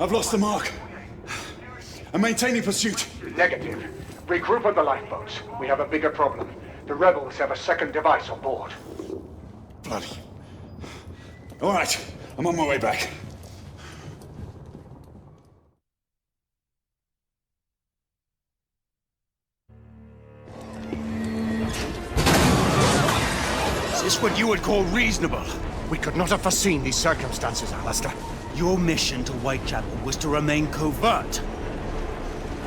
I've lost the mark. I'm maintaining pursuit. Negative. Regroup on the lifeboats. We have a bigger problem. The rebels have a second device on board. Bloody. All right, I'm on my way back. Is this what you would call reasonable? We could not have foreseen these circumstances, Alistair. Your mission to Whitechapel was to remain covert.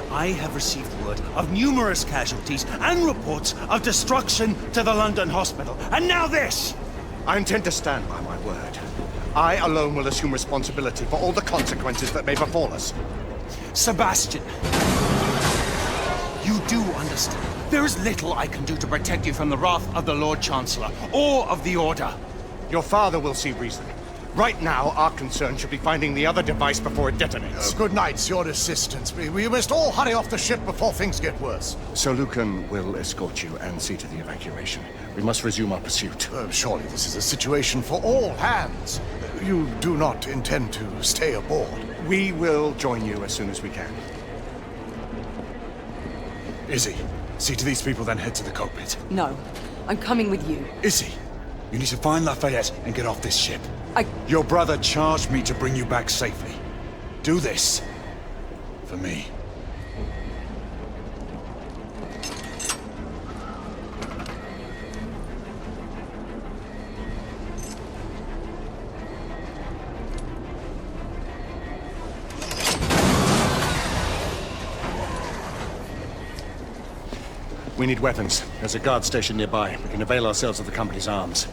I have received word of numerous casualties and reports of destruction to the London hospital. And now this! I intend to stand by my word. I alone will assume responsibility for all the consequences that may befall us. Sebastian, you do understand. There is little I can do to protect you from the wrath of the Lord Chancellor or of the Order. Your father will see reason. Right now, our concern should be finding the other device before it detonates. Good night, your assistance. We must all hurry off the ship before things get worse. Sir Lucan will escort you and see to the evacuation. We must resume our pursuit. Surely this is a situation for all hands. You do not intend to stay aboard? We will join you as soon as we can. Izzy, see to these people, then head to the cockpit. No, I'm coming with you. Izzy, you need to find Lafayette and get off this ship. I... Your brother charged me to bring you back safely. Do this. For me. We need weapons. There's a guard station nearby. We can avail ourselves of the company's arms.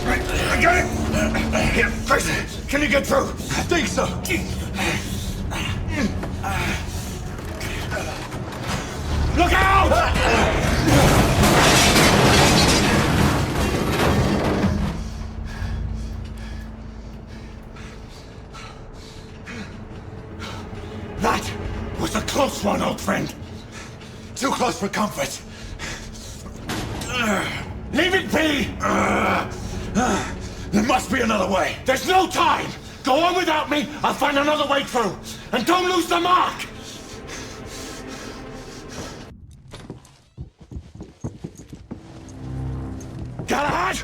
I got it! Here, Grayson, can you get through? I think so. Look out! That was a close one, old friend. Too close for comfort. Leave it be! There must be another way. There's no time! Go on without me, I'll find another way through! And don't lose the mark! Galahad!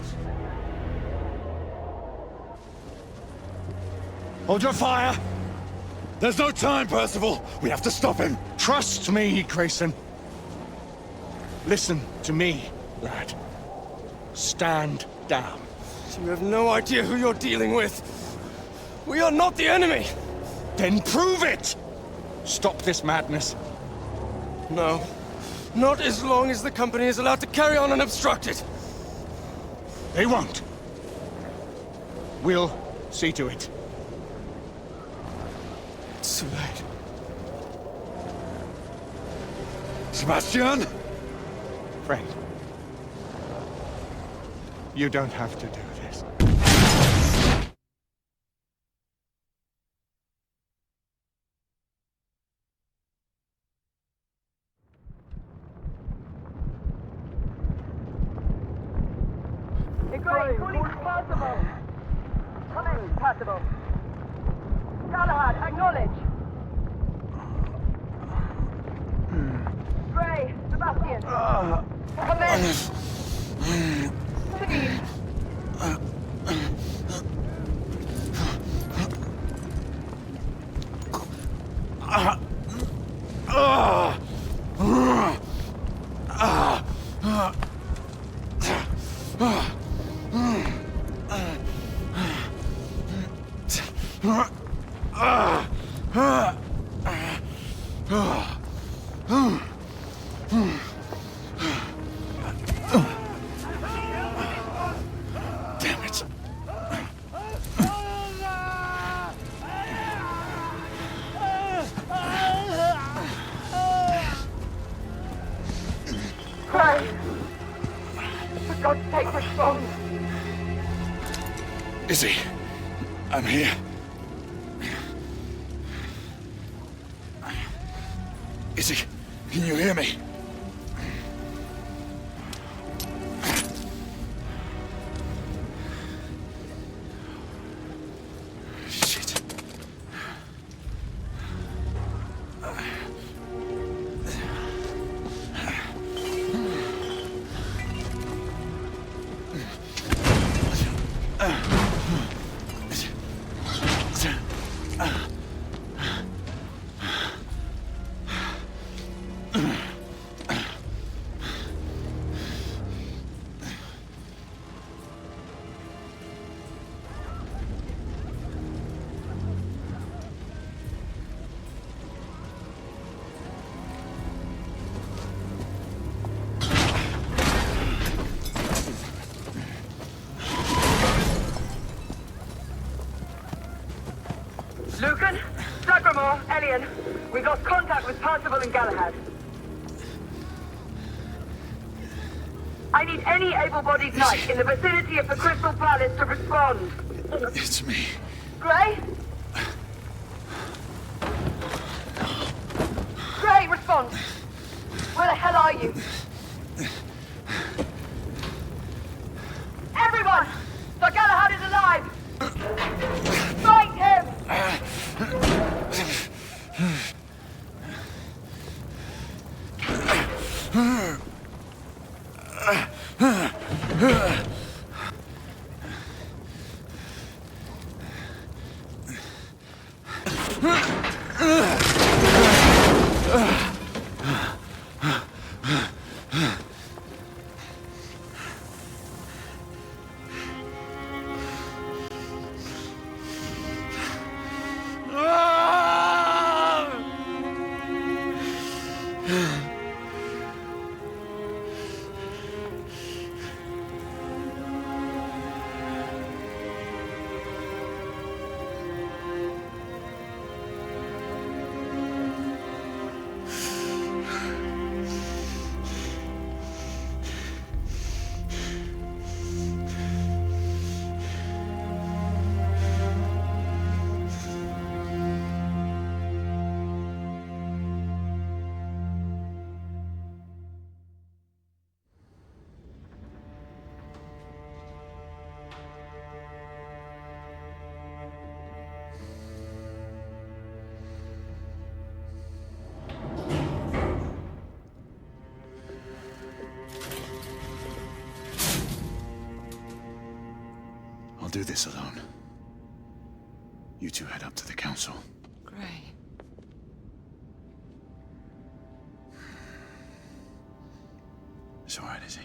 Hold your fire! There's no time, Percival. We have to stop him. Trust me, Grayson. Listen to me, lad. Stand down. You have no idea who you're dealing with. We are not the enemy. Then prove it! Stop this madness. No. Not as long as the company is allowed to carry on unobstructed. They won't. We'll see to it. It's too late. Sebastian? Friend. You don't have to do this. Gray, calling Percival. Come in, Percival. Galahad, acknowledge. Gray, Sebastian. Come in. Please. Damn it. Gray. For God's sake, respond. Izzy, I'm here. Izzy, can you hear me? Shit. Lucan, Sagramore, Elian, we've lost contact with Percival and Galahad. I need any able-bodied knight in the vicinity of the Crystal Palace to respond. It's me. Gray? Gray, respond! Where the hell are you? Everyone! Sir Galahad is alive! Fight him! I'll do this alone. You two head up to the council. Gray. It's all right, Izzy.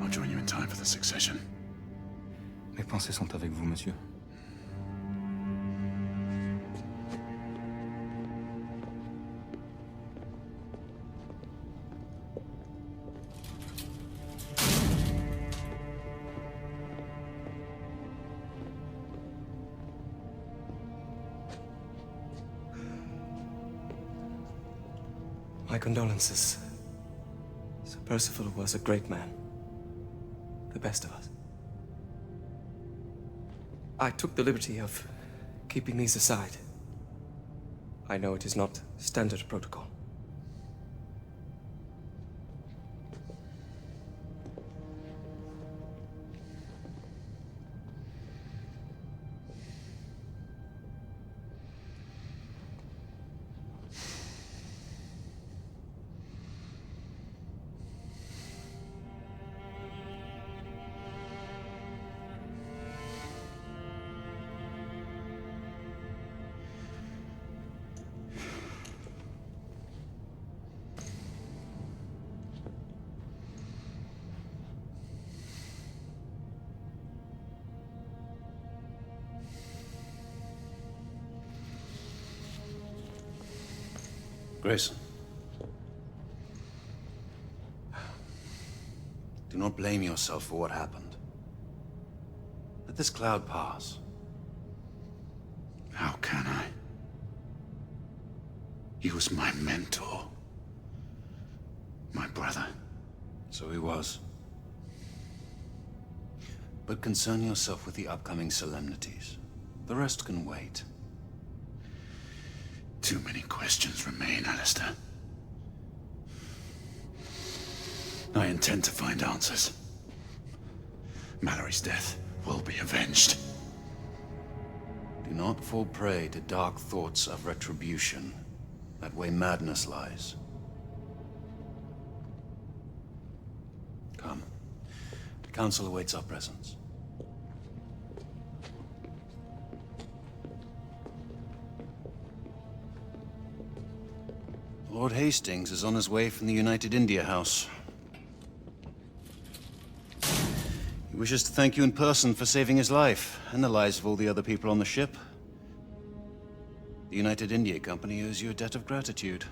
I'll join you in time for the succession. Mes pensées sont avec vous, monsieur. My condolences. Sir Percival was a great man. The best of us. I took the liberty of keeping these aside. I know it is not standard protocol. Grayson. Do not blame yourself for what happened. Let this cloud pass. How can I? He was my mentor. My brother. So he was. But concern yourself with the upcoming solemnities. The rest can wait. Too many questions remain, Alistair. I intend to find answers. Mallory's death will be avenged. Do not fall prey to dark thoughts of retribution. That way madness lies. Come. The Council awaits our presence. Lord Hastings is on his way from the United India House. He wishes to thank you in person for saving his life, and the lives of all the other people on the ship. The United India Company owes you a debt of gratitude.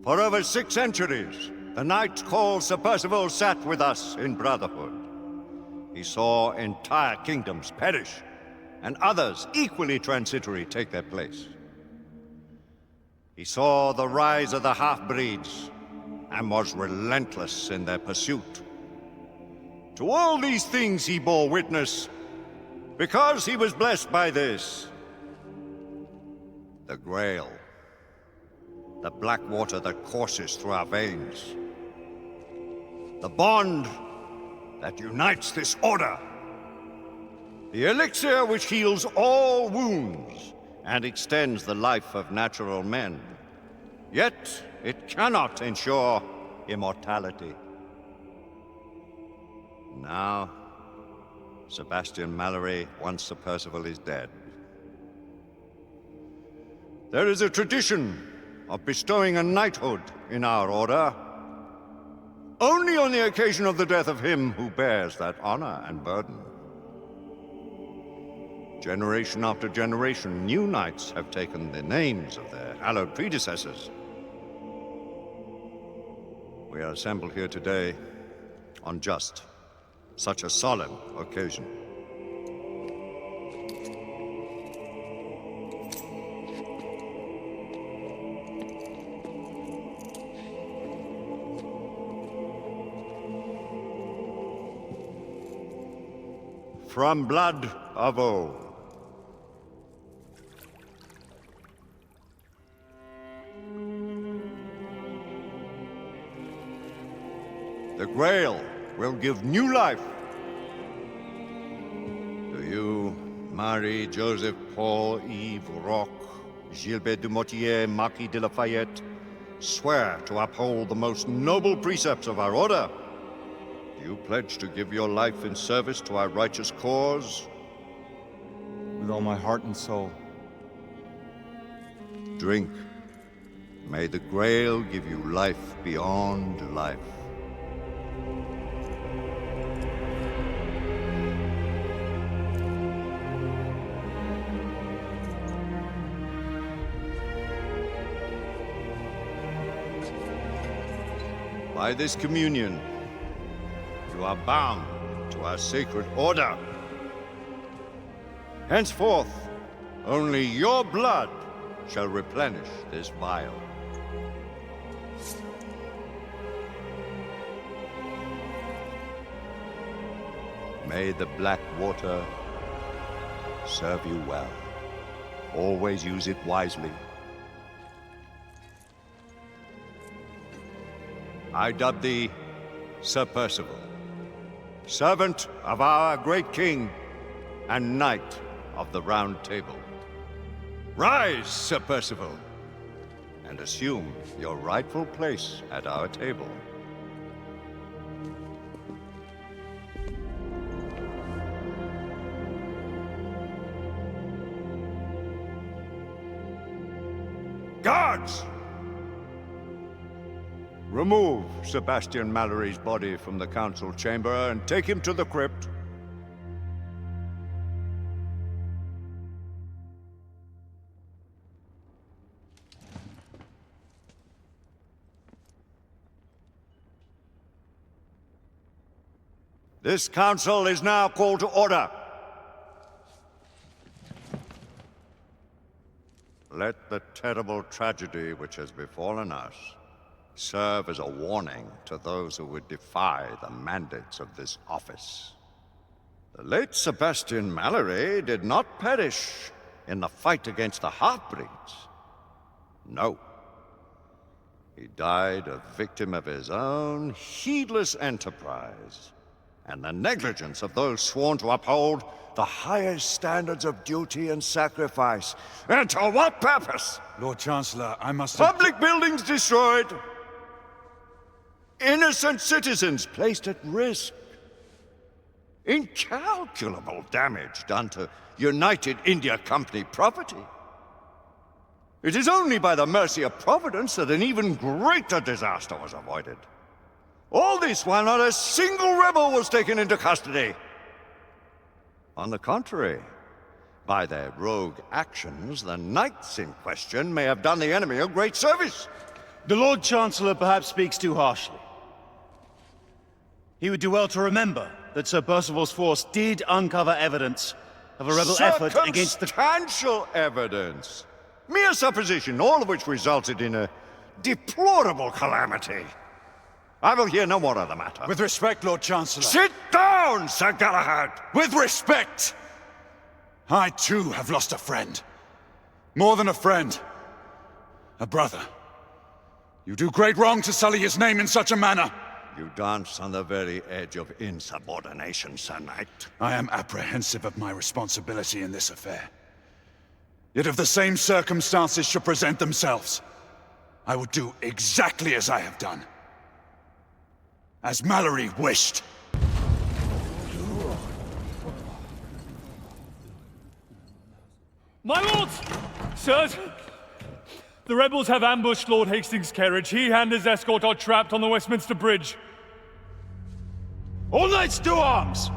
For over 6 centuries, the knight called Sir Percival sat with us in brotherhood. He saw entire kingdoms perish, and others equally transitory take their place. He saw the rise of the half-breeds, and was relentless in their pursuit. To all these things he bore witness, because he was blessed by this. The Grail. The black water that courses through our veins. The bond that unites this order. The elixir which heals all wounds and extends the life of natural men. Yet it cannot ensure immortality. Now, Sebastian Mallory, once Sir Percival, is dead. There is a tradition of bestowing a knighthood in our order, only on the occasion of the death of him who bears that honor and burden. Generation after generation, new knights have taken the names of their hallowed predecessors. We are assembled here today on just such a solemn occasion. From blood of old. The Grail will give new life to you, Marie Joseph Paul Yves Roch, Gilbert de Mortier, Marquis de Lafayette. Swear to uphold the most noble precepts of our order. Do you pledge to give your life in service to our righteous cause? With all my heart and soul. Drink. May the Grail give you life beyond life. By this communion, you are bound to our sacred order. Henceforth, only your blood shall replenish this vial. May the black water serve you well. Always use it wisely. I dub thee Sir Percival, servant of our great king and knight of the Round Table. Rise, Sir Percival, and assume your rightful place at our table. Guards! Remove Sebastian Mallory's body from the council chamber and take him to the crypt. This council is now called to order. Let the terrible tragedy which has befallen us serve as a warning to those who would defy the mandates of this office. The late Sebastian Mallory did not perish in the fight against the half-breeds. No. He died a victim of his own heedless enterprise and the negligence of those sworn to uphold the highest standards of duty and sacrifice. And to what purpose? Lord Chancellor, I must... Public buildings destroyed. Innocent citizens placed at risk. Incalculable damage done to United India Company property. It is only by the mercy of Providence that an even greater disaster was avoided. All this while not a single rebel was taken into custody. On the contrary, by their rogue actions, the knights in question may have done the enemy a great service. The Lord Chancellor perhaps speaks too harshly. He would do well to remember that Sir Percival's force did uncover evidence of a rebel effort against the... Circumstantial evidence. Mere supposition, all of which resulted in a deplorable calamity. I will hear no more of the matter. With respect, Lord Chancellor. Sit down, Sir Galahad! With respect! I too have lost a friend. More than a friend. A brother. You do great wrong to sully his name in such a manner. You dance on the very edge of insubordination, Sir Knight. I am apprehensive of my responsibility in this affair. Yet if the same circumstances should present themselves, I would do exactly as I have done. As Mallory wished. My lords! Sirs! The rebels have ambushed Lord Hastings' carriage. He and his escort are trapped on the Westminster Bridge. All knights to arms!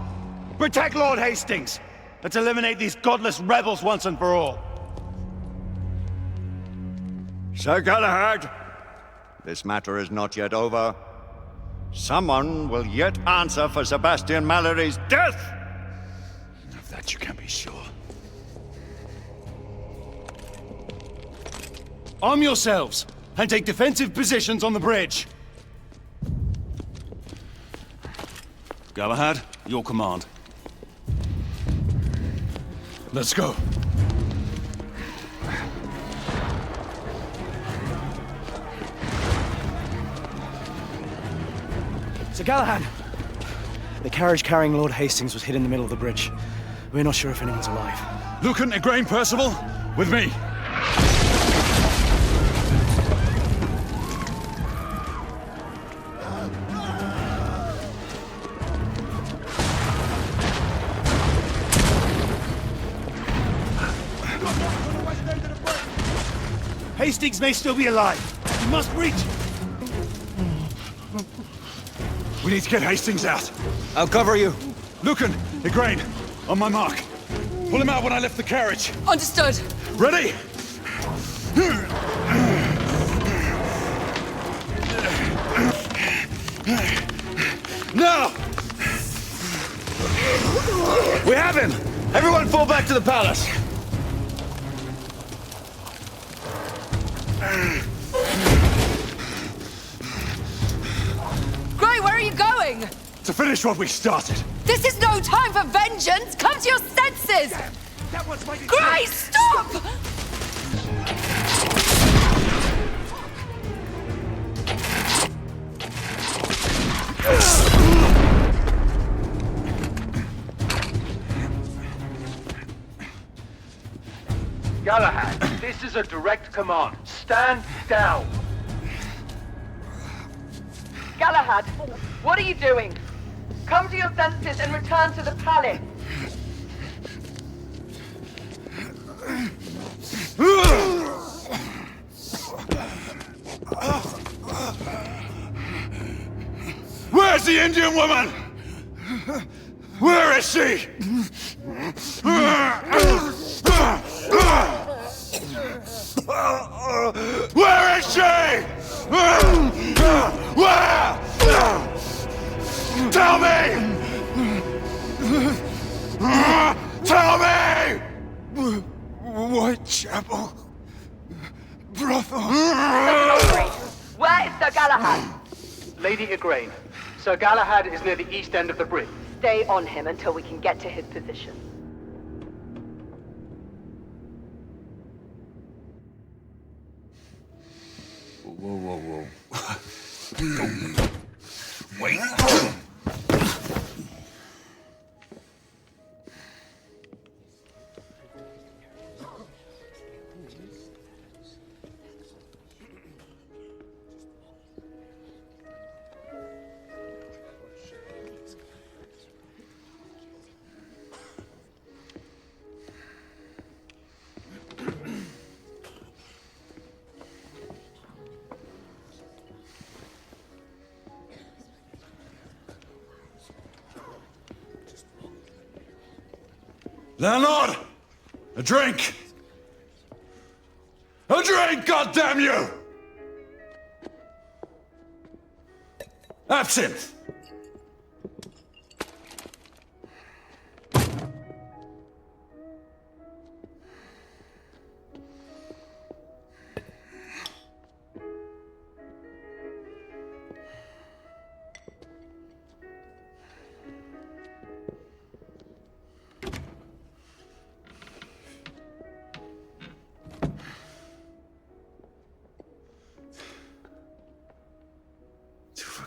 Protect Lord Hastings! Let's eliminate these godless rebels once and for all. Sir Galahad, this matter is not yet over. Someone will yet answer for Sebastian Mallory's death! Of that you can be sure. Arm yourselves, and take defensive positions on the bridge. Galahad, your command. Let's go. Sir Galahad! The carriage carrying Lord Hastings was hid in the middle of the bridge. We're not sure if anyone's alive. Lucan, Igraine, Percival, with me. Hastings may still be alive. We must reach him. We need to get Hastings out. I'll cover you. Lucan, Igraine, on my mark. Pull him out when I lift the carriage. Understood. Ready? Now! We have him! Everyone fall back to the palace! Gray, where are you going? To finish what we started. This is no time for vengeance! Come to your senses! That was my... Gray, stop! Galahad, this is a direct command. Stand down. Galahad, what are you doing? Come to your senses and return to the palace. Where's the Indian woman? Where is she? Where is she? Where? Tell me! Tell me! Whitechapel. Brothel. Where is Sir Galahad? Lady Igraine, Sir Galahad is near the east end of the bridge. Stay on him until we can get to his position. Whoa. Wait. Landlord! A drink! A drink, goddamn you! Absinthe!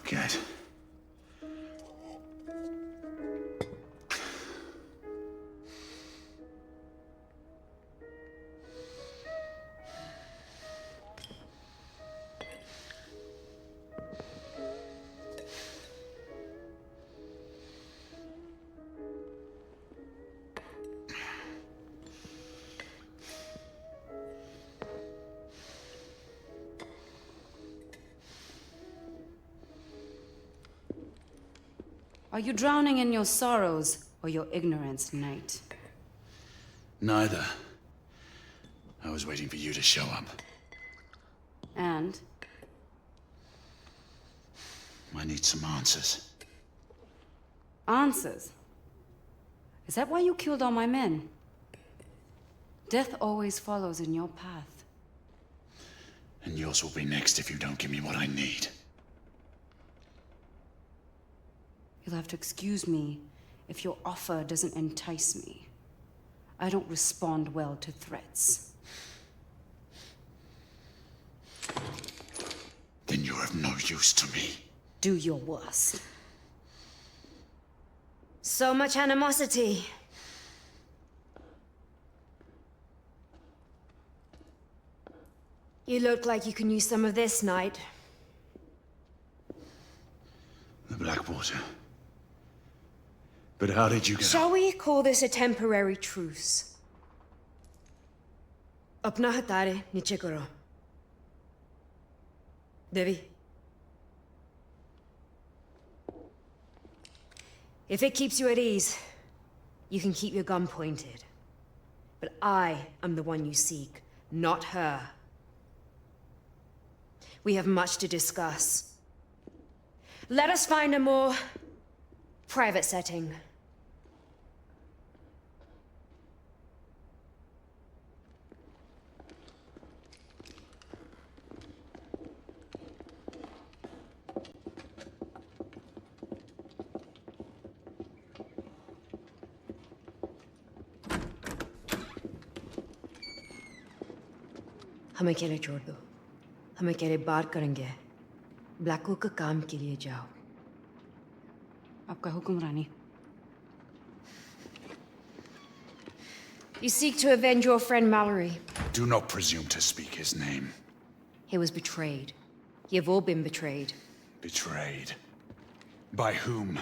Forget. Are you drowning in your sorrows or your ignorance, knight? Neither. I was waiting for you to show up. And? I need some answers. Answers? Is that why you killed all my men? Death always follows in your path. And yours will be next if you don't give me what I need. You'll have to excuse me if your offer doesn't entice me. I don't respond well to threats. Then you're of no use to me. Do your worst. So much animosity. You look like you can use some of this, knight. The Blackwater. But how did you get Shall we call this a temporary truce? Apna hatare niche karo. Devi. If it keeps you at ease, you can keep your gun pointed. But I am the one you seek, not her. We have much to discuss. Let us find a more private setting. हमें अकेले छोड़ दो हम अकेले बात करेंगे Blanco का काम के लिए जाओ आपका हुक्म रानी You seek to avenge your friend Mallory. Do not presume to speak his name. He was betrayed. You've all been betrayed. Betrayed? By whom?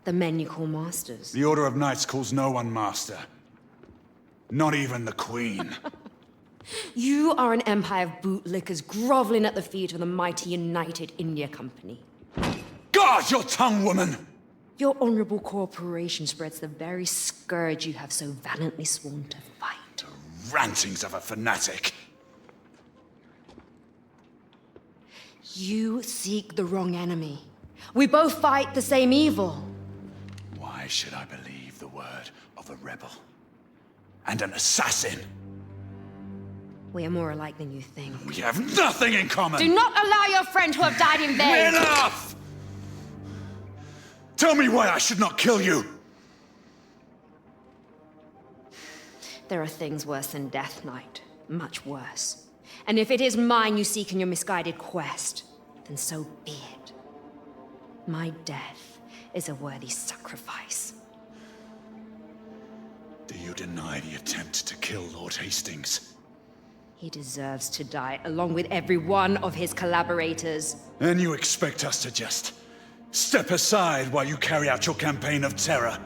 The men you call masters. The Order of Knights calls no one master. Not even the Queen. You are an empire of bootlickers groveling at the feet of the mighty United India Company. Go Guard your tongue, woman! Your honorable corporation spreads the very scourge you have so valiantly sworn to fight. Rantings of a fanatic. You seek the wrong enemy. We both fight the same evil. Why should I believe the word of a rebel? And an assassin? We are more alike than you think. We have nothing in common! Do not allow your friend to have died in vain! Enough! Tell me why I should not kill you! There are things worse than Death Knight. Much worse. And if it is mine you seek in your misguided quest, then so be it. My death is a worthy sacrifice. Do you deny the attempt to kill Lord Hastings? He deserves to die, along with every one of his collaborators. And you expect us to just step aside while you carry out your campaign of terror?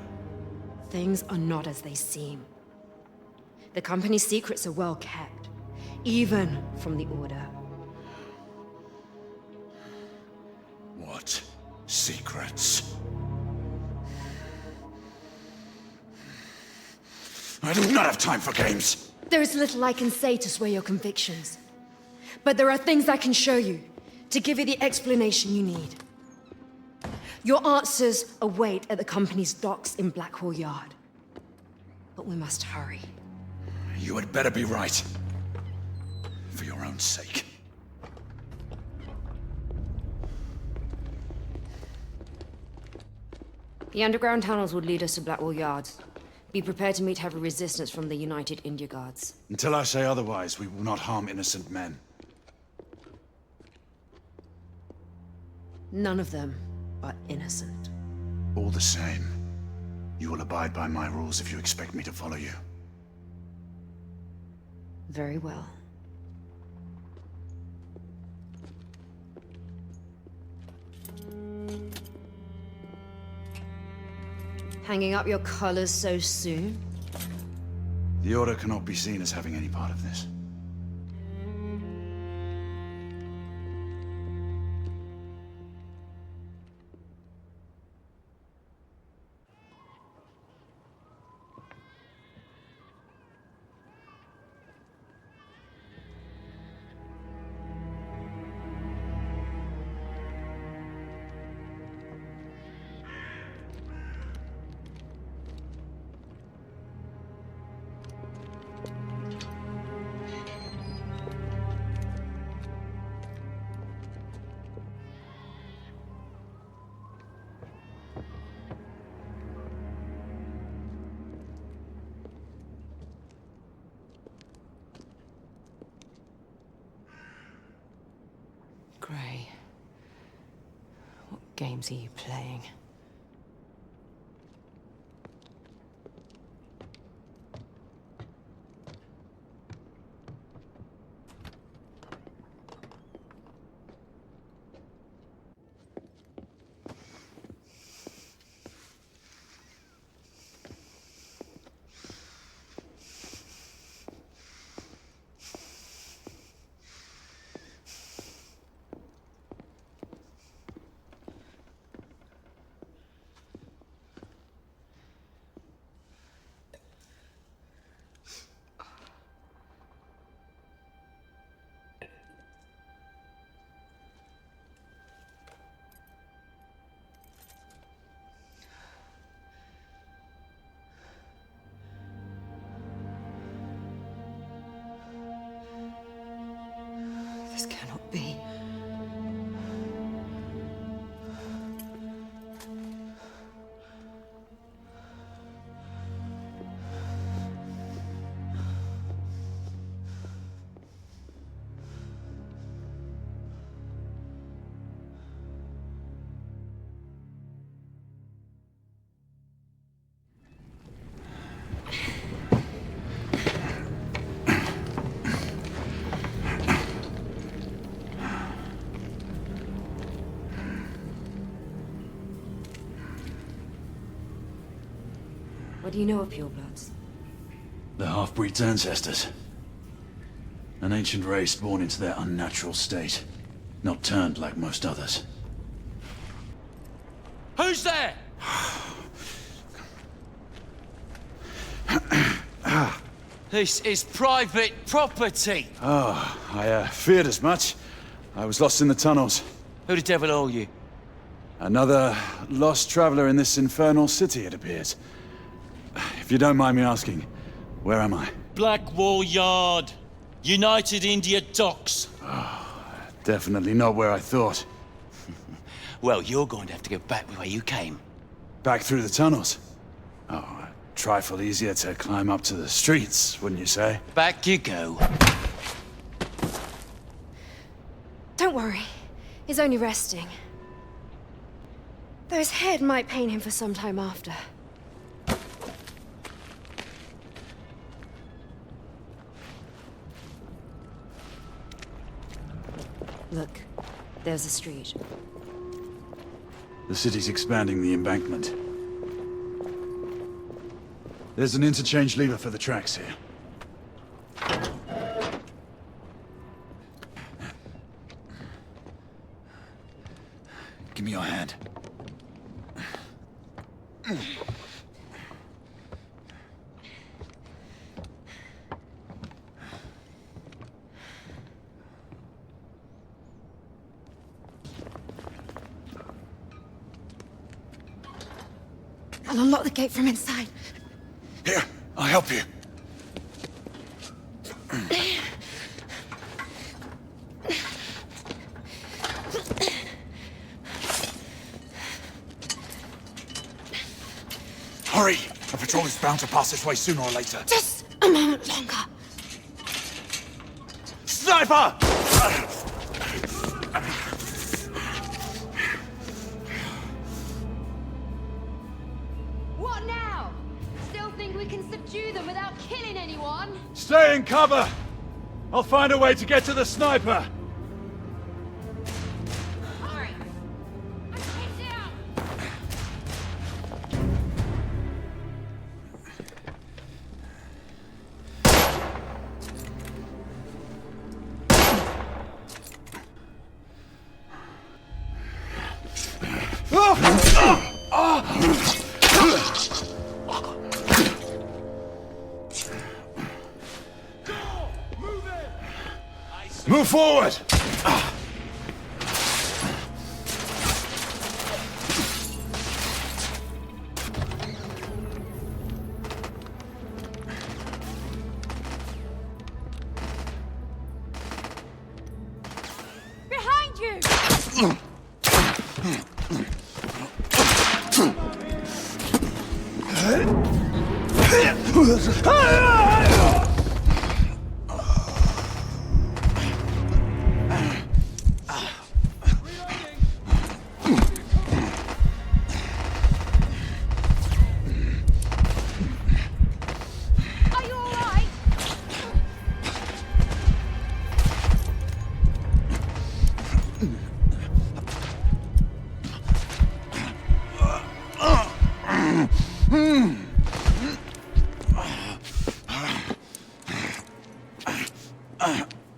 Things are not as they seem. The company's secrets are well kept, even from the Order. What secrets? I do not have time for games. There is little I can say to sway your convictions. But there are things I can show you to give you the explanation you need. Your answers await at the company's docks in Blackwall Yard. But we must hurry. You had better be right. For your own sake. The underground tunnels would lead us to Blackwall Yards. Be prepared to meet heavy resistance from the United India Guards. Until I say otherwise, we will not harm innocent men. None of them are innocent. All the same, you will abide by my rules if you expect me to follow you. Very well. Hanging up your colors so soon? The Order cannot be seen as having any part of this. Gray, what games are you playing? This cannot be. What do you know of purebloods? The half-breed's ancestors. An ancient race born into their unnatural state. Not turned like most others. Who's there? This is private property. Oh, I feared as much. I was lost in the tunnels. Who the devil are you? Another lost traveler in this infernal city, it appears. If you don't mind me asking, where am I? Blackwall Yard. United India Docks. Definitely not where I thought. Well, you're going to have to go back the way you came. Back through the tunnels? Oh, a trifle easier to climb up to the streets, wouldn't you say? Back you go. Don't worry. He's only resting. Though his head might pain him for some time after. Look, there's a street. The city's expanding the embankment. There's an interchange lever for the tracks here. Give me your hand. I'll unlock the gate from inside. Here, I'll help you. Hurry! A patrol is bound to pass this way sooner or later. Just a moment longer. Sniper! What now? Still think we can subdue them without killing anyone? Stay in cover! I'll find a way to get to the sniper! Hurry! I'm pinned down! Move forward! Behind you! Are you all right?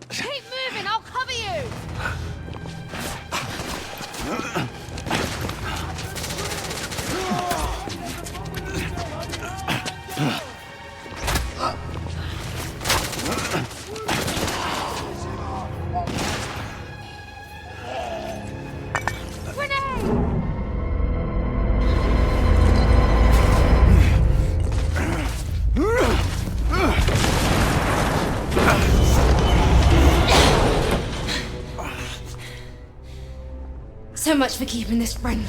Keep moving, I'll cover you! So much for keeping this friendly.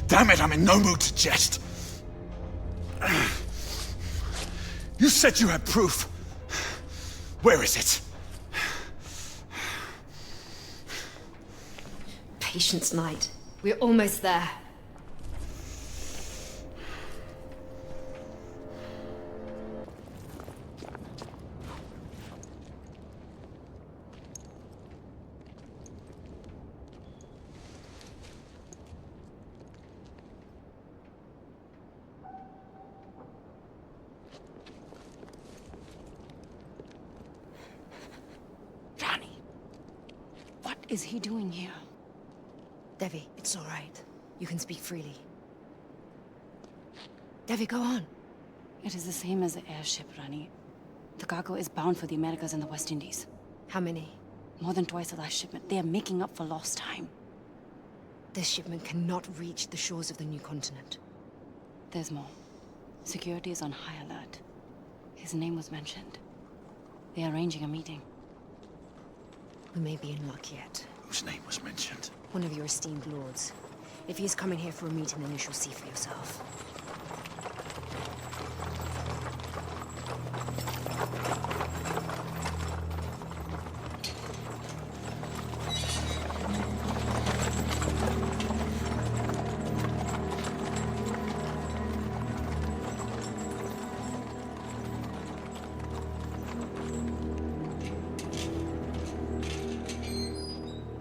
Damn it, I'm in no mood to jest. You said you had proof. Where is it? Patience, Knight. We're almost there. What is he doing here? Devi, it's all right. You can speak freely. Devi, go on. It is the same as the airship, Rani. The cargo is bound for the Americas and the West Indies. How many? More than twice the last shipment. They are making up for lost time. This shipment cannot reach the shores of the new continent. There's more. Security is on high alert. His name was mentioned. They are arranging a meeting. We may be in luck yet. Whose name was mentioned? One of your esteemed lords. If he is coming here for a meeting, then you shall see for yourself.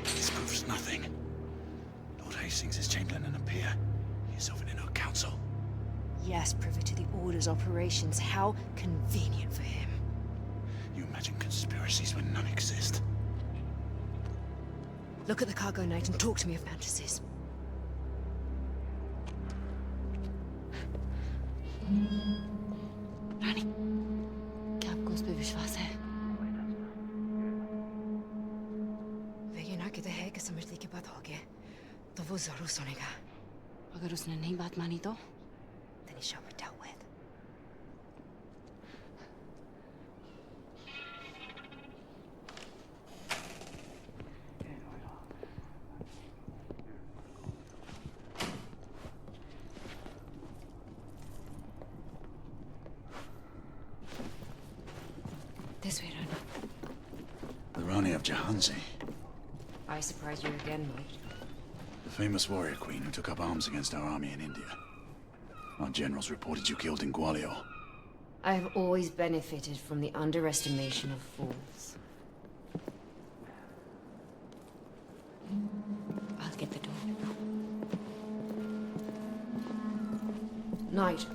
This proves nothing. Lord Hastings is Chamberlain and a peer. He is over in our council. Yes, privy to the Order's operations. How convenient for him. You imagine conspiracies when none exist. Look at the cargo, Knight, and talk to me of fantasies. रानी, क्या आपको उस पे विश्वास है? ये ना कहते हैं कि समझने की बात होगी, तो वो जरूर सुनेगा. अगर उसने नहीं बात मानी तो? Then he shall be dealt with. This way, Rani. The Rani of Jahansi, I surprise you again, Knight. the famous warrior queen who took up arms against our army in India. Our generals reported you killed in Gwalior. I have always benefited from the underestimation of fools. I'll get the door. Knight.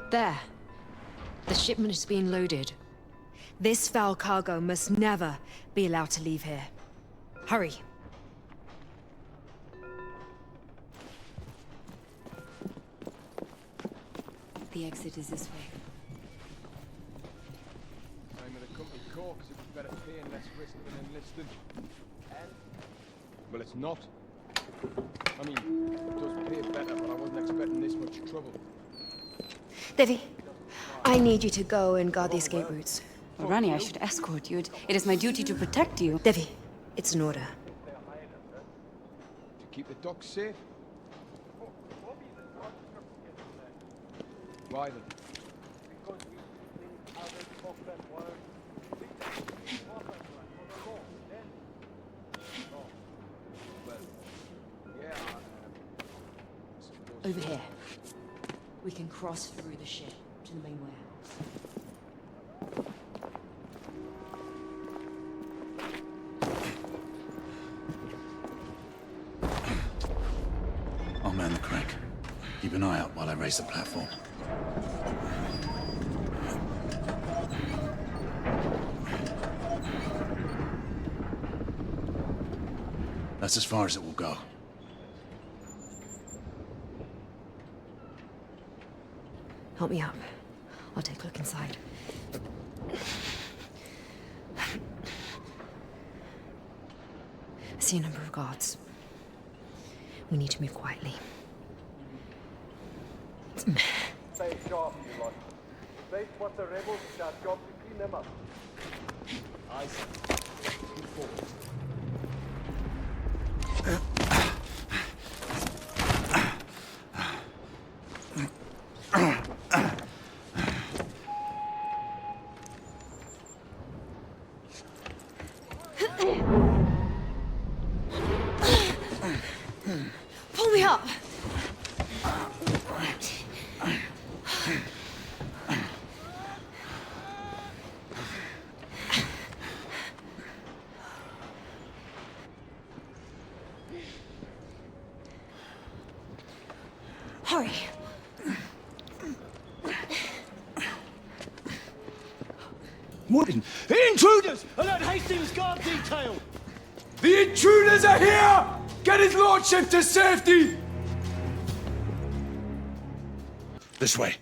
There. The shipment is being loaded. This foul cargo must never be allowed to leave here. Hurry. The exit is this way. Same with the company corks. It was better pay and less risk than enlisted. Well, it's not. I mean, it does pay better, but I wasn't expecting this much trouble. Devi, I need you to go and guard the escape routes. Well, Rani, I should escort you. It is my duty to protect you. Devi, it's an order. To keep the docks safe? Why then? Over here. We can cross through the ship to the main warehouse. I'll man the crank. Keep an eye out while I raise the platform. That's as far as it will go. Help me up. I'll take a look inside. I see a number of guards. We need to move quietly. Stay sharp, you lot. Face what the rebels, it's our job to clean them up. I see. Move forward. Pull me up! Hurry! Morton! Intruders! Alert Hastings guard detail! The intruders are here! Get his lordship to safety! This way.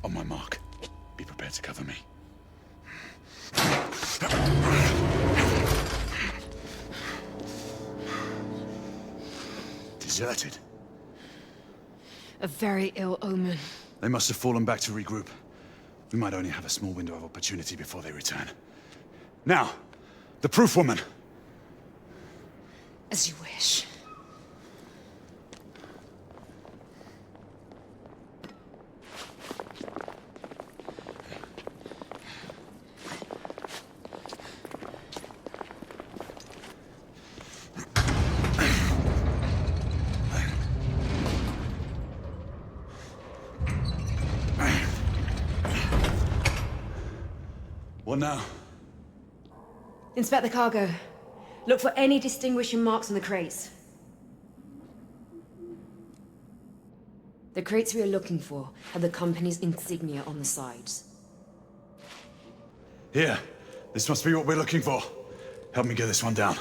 On my mark. Be prepared to cover me. Deserted. A very ill omen. They must have fallen back to regroup. We might only have a small window of opportunity before they return. Now, the proof woman. As you wish. What now? Inspect the cargo. Look for any distinguishing marks on the crates. The crates we are looking for have the company's insignia on the sides. Here. This must be what we're looking for. Help me get this one down.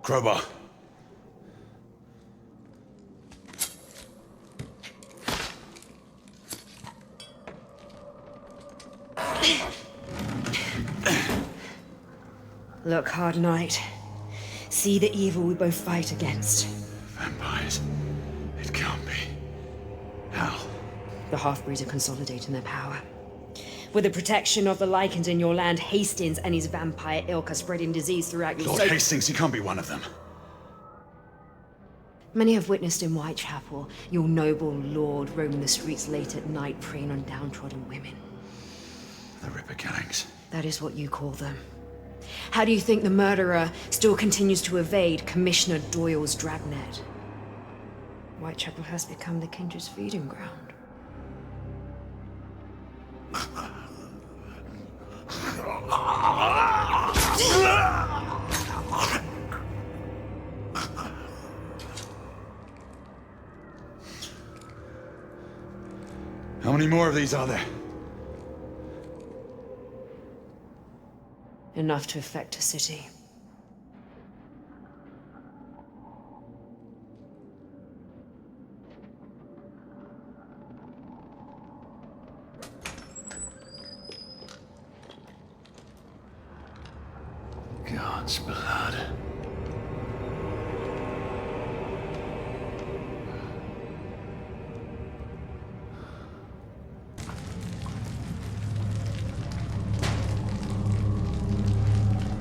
Crowbar. Look, Hard Knight. See the evil we both fight against. Vampires. It can't be. How? The half-breeds are consolidating their power. With the protection of the Lycans in your land, Hastings and his vampire ilk are spreading disease throughout your Lord Hastings, he can't be one of them. Many have witnessed in Whitechapel your noble lord roaming the streets late at night, preying on downtrodden women. The Ripper gangs. That is what you call them. How do you think the murderer still continues to evade Commissioner Doyle's dragnet? Whitechapel has become the Kindred's feeding ground. How many more of these are there? Enough to affect a city. God's blood.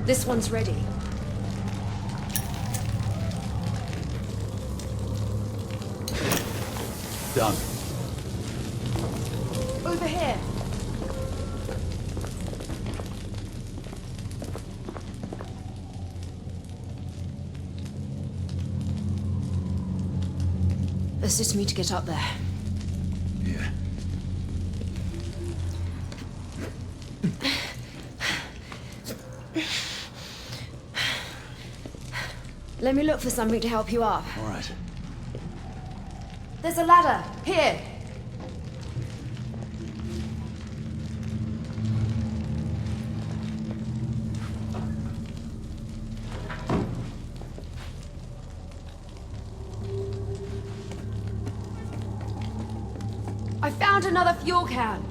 This one's ready. Done. Over here. Assist me to get up there. Yeah. Let me look for something to help you up. All right. There's a ladder. Here. I found another fuel can.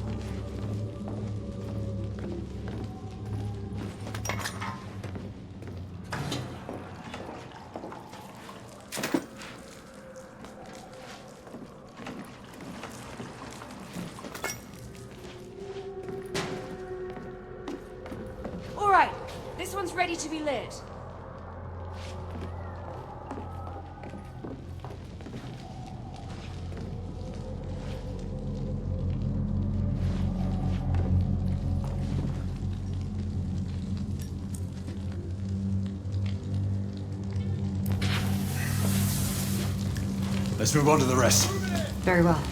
All right, this one's ready to be lit. Let's move on to the rest. Very well.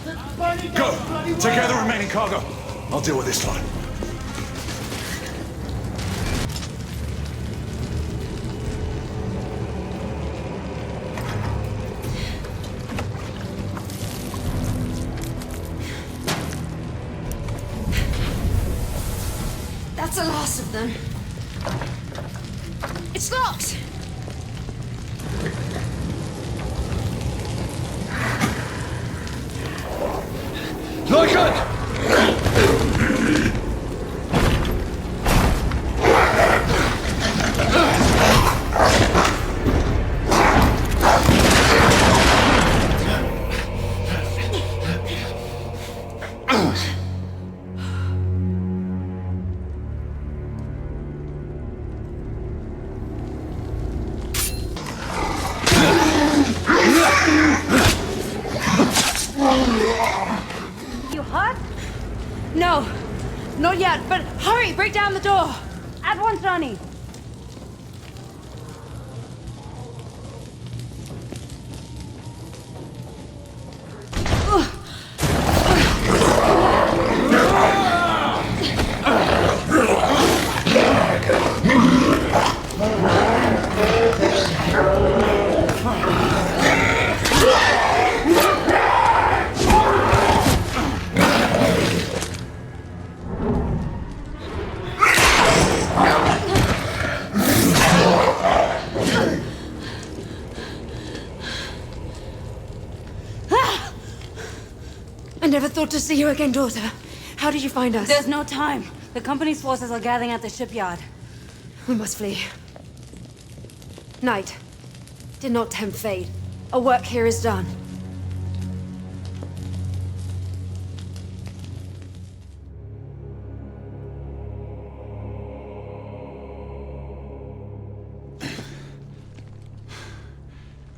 Go! Take care of the remaining cargo. I'll deal with this lot. That's the last of them. It's locked! You hurt? No, not yet, but hurry, break down the door! At once, Ronnie. I never thought to see you again, daughter. How did you find us? There's no time. The company's forces are gathering at the shipyard. We must flee. Knight, did not tempt fate. Our work here is done.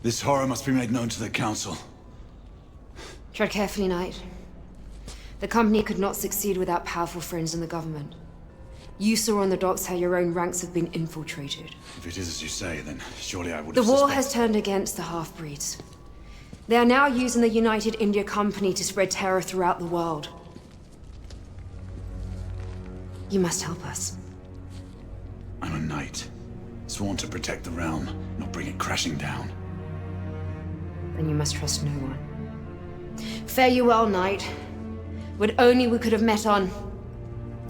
This horror must be made known to the Council. Tread carefully, Knight. The company could not succeed without powerful friends in the government. You saw on the docks how your own ranks have been infiltrated. If it is as you say, then surely I would The have war suspected- has turned against the half-breeds. They are now using the United India Company to spread terror throughout the world. You must help us. I'm a knight, sworn to protect the realm, not bring it crashing down. Then you must trust no one. Fare you well, Knight. Would only we could have met on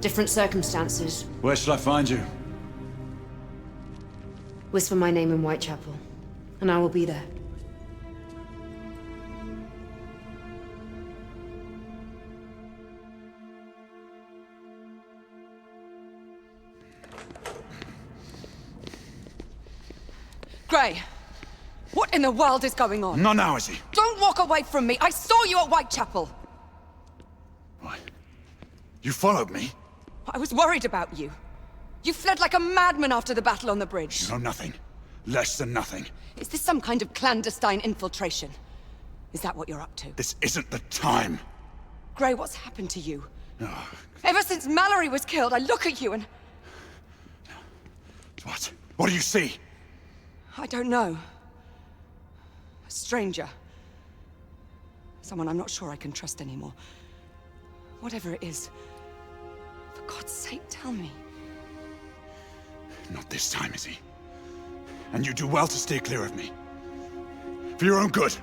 different circumstances. Where shall I find you? Whisper my name in Whitechapel, and I will be there. Gray, what in the world is going on? Not now, is he? Don't walk away from me! I saw you at Whitechapel! You followed me? I was worried about you. You fled like a madman after the battle on the bridge. You know nothing. Less than nothing. Is this some kind of clandestine infiltration? Is that what you're up to? This isn't the time. Gray, what's happened to you? Oh, Ever since Mallory was killed, I look at you and... what? What do you see? I don't know. A stranger. Someone I'm not sure I can trust anymore. Whatever it is, for God's sake, tell me. Not this time, is he? And you do well to steer clear of me. For your own good.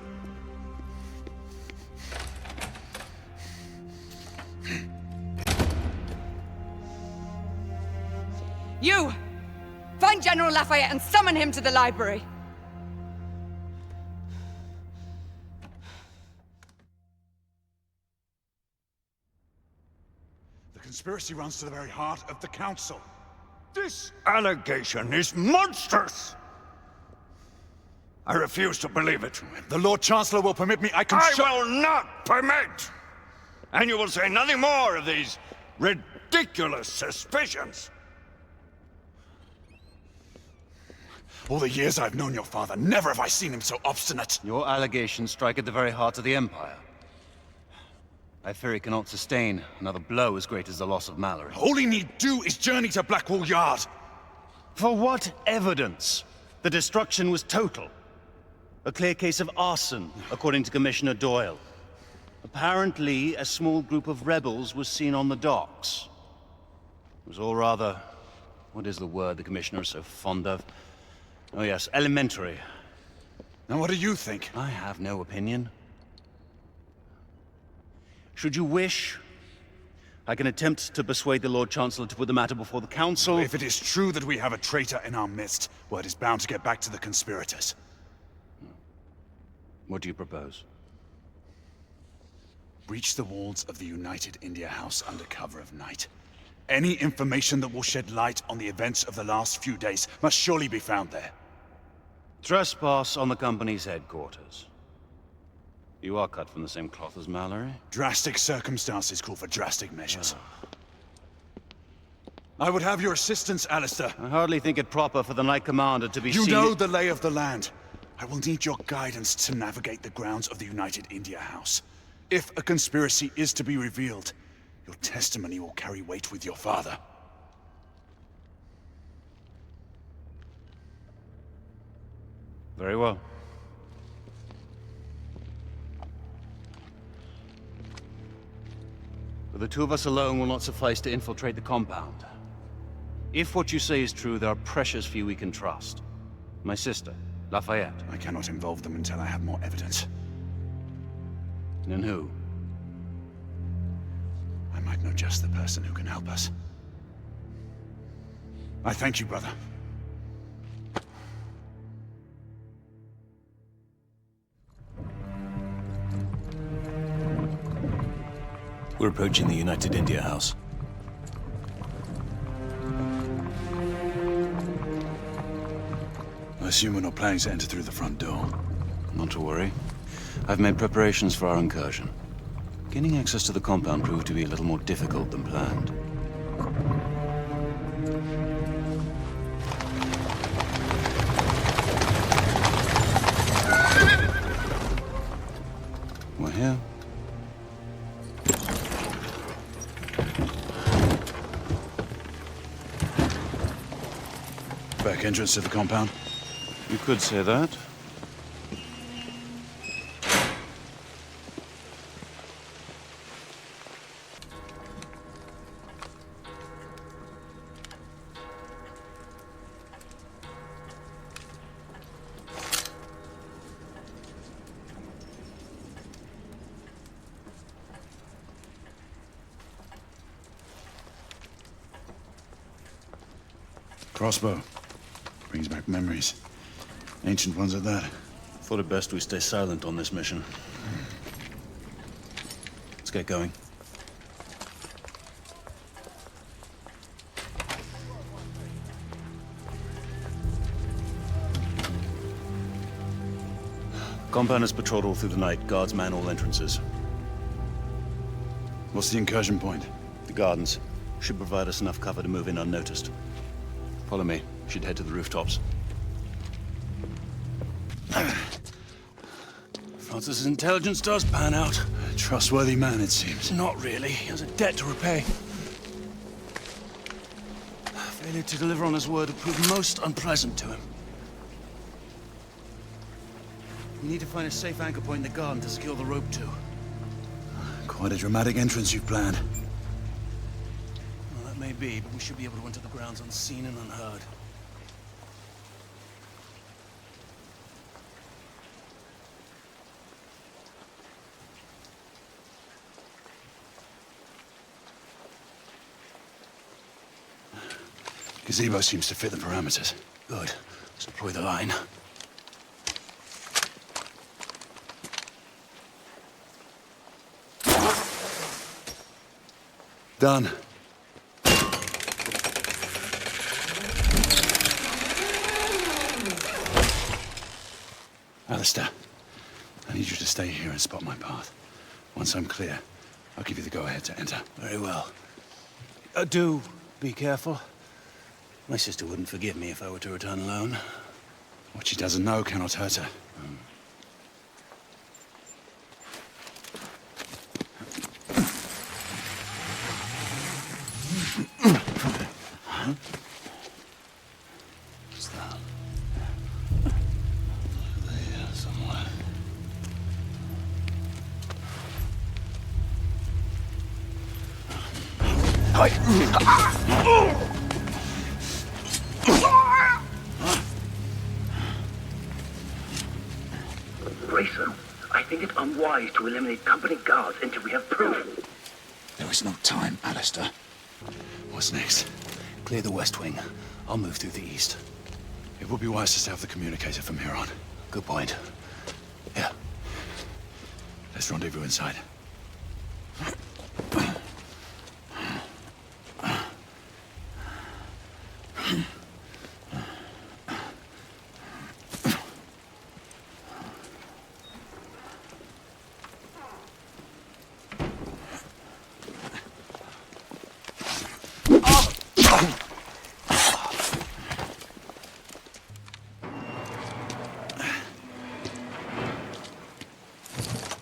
You! Find General Lafayette and summon him to the library! The conspiracy runs to the very heart of the Council. This allegation is monstrous! I refuse to believe it. The Lord Chancellor will permit me, I will not permit! And you will say nothing more of these ridiculous suspicions. All the years I've known your father, never have I seen him so obstinate. Your allegations strike at the very heart of the Empire. I fear he cannot sustain another blow as great as the loss of Mallory. All he need do is journey to Blackwall Yard. For what evidence? The destruction was total. A clear case of arson, according to Commissioner Doyle. Apparently, a small group of rebels was seen on the docks. It was all rather... what is the word the Commissioner is so fond of? Oh yes, elementary. Now what do you think? I have no opinion. Should you wish, I can attempt to persuade the Lord Chancellor to put the matter before the Council. If it is true that we have a traitor in our midst, word is bound to get back to the conspirators. What do you propose? Breach the walls of the United India House under cover of night. Any information that will shed light on the events of the last few days must surely be found there. Trespass on the company's headquarters. You are cut from the same cloth as Mallory? Drastic circumstances call for drastic measures. I would have your assistance, Alistair. I hardly think it proper for the Knight Commander to be You seen... know the lay of the land. I will need your guidance to navigate the grounds of the United India House. If a conspiracy is to be revealed, your testimony will carry weight with your father. Very well. But the two of us alone will not suffice to infiltrate the compound. If what you say is true, there are precious few we can trust. My sister, Lafayette. I cannot involve them until I have more evidence. And who? I might know just the person who can help us. I thank you, brother. We're approaching the United India House. I assume we're not planning to enter through the front door. Not to worry. I've made preparations for our incursion. Gaining access to the compound proved to be a little more difficult than planned. We're here. Back entrance to the compound? You could say that. Crossbow. Brings back memories. Ancient ones at that. Thought it best we stay silent on this mission. Let's get going. Compound is patrolled all through the night. Guards man all entrances. What's the incursion point? The gardens. Should provide us enough cover to move in unnoticed. Follow me. Should head to the rooftops. Francis's intelligence does pan out. A trustworthy man, it seems. Not really. He has a debt to repay. Failure to deliver on his word would prove most unpleasant to him. We need to find a safe anchor point in the garden to secure the rope to. Quite a dramatic entrance you've planned. Well, that may be, but we should be able to enter the grounds unseen and unheard. Gazebo seems to fit the parameters. Good. Let's deploy the line. Done. Alistair, I need you to stay here and spot my path. Once I'm clear, I'll give you the go-ahead to enter. Very well. Do be careful. My sister wouldn't forgive me if I were to return alone. What she doesn't know cannot hurt her. What's that? There, somewhere. Grayson, I think it unwise to eliminate company guards until we have proof. There is no time, Alistair. What's next? Clear the west wing. I'll move through the east. It would be wise to set up the communicator from here on. Good point. Yeah. Let's rendezvous inside.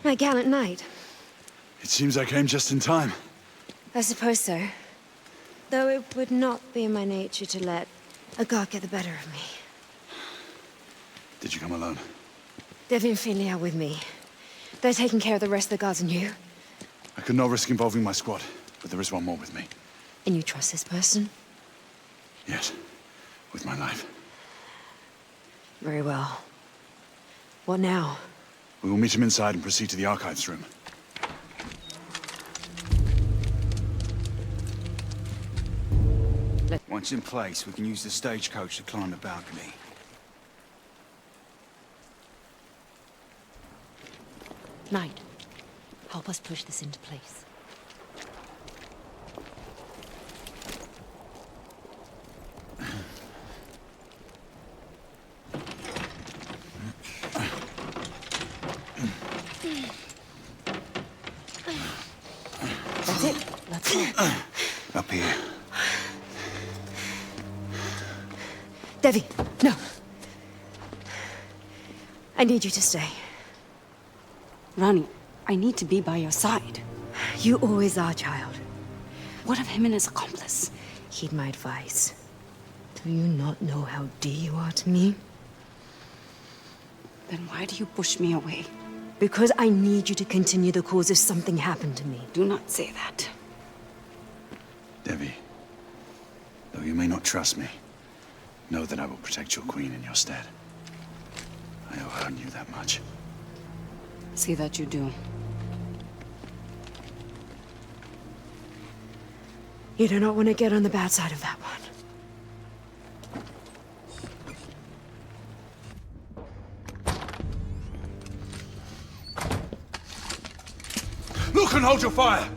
My gallant knight. It seems I came just in time. I suppose so. Though it would not be in my nature to let a god get the better of me. Did you come alone? Devi and Finley are with me. They're taking care of the rest of the guards and you. I could not risk involving my squad, but there is one more with me. And you trust this person? Yes, with my life. Very well. What now? We will meet him inside and proceed to the archives room. Once in place, we can use the stagecoach to climb the balcony. Knight, help us push this into place. That's it. Let's go. Up here. Devi, no. I need you to stay. Rani, I need to be by your side. You always are, child. What of him and his accomplice? Heed my advice. Do you not know how dear you are to me? Then why do you push me away? Because I need you to continue the cause if something happened to me. Do not say that. Devi, though you may not trust me, know that I will protect your queen in your stead. I owe her you that much. See that you do. You do not want to get on the bad side of that one. Look and hold your fire!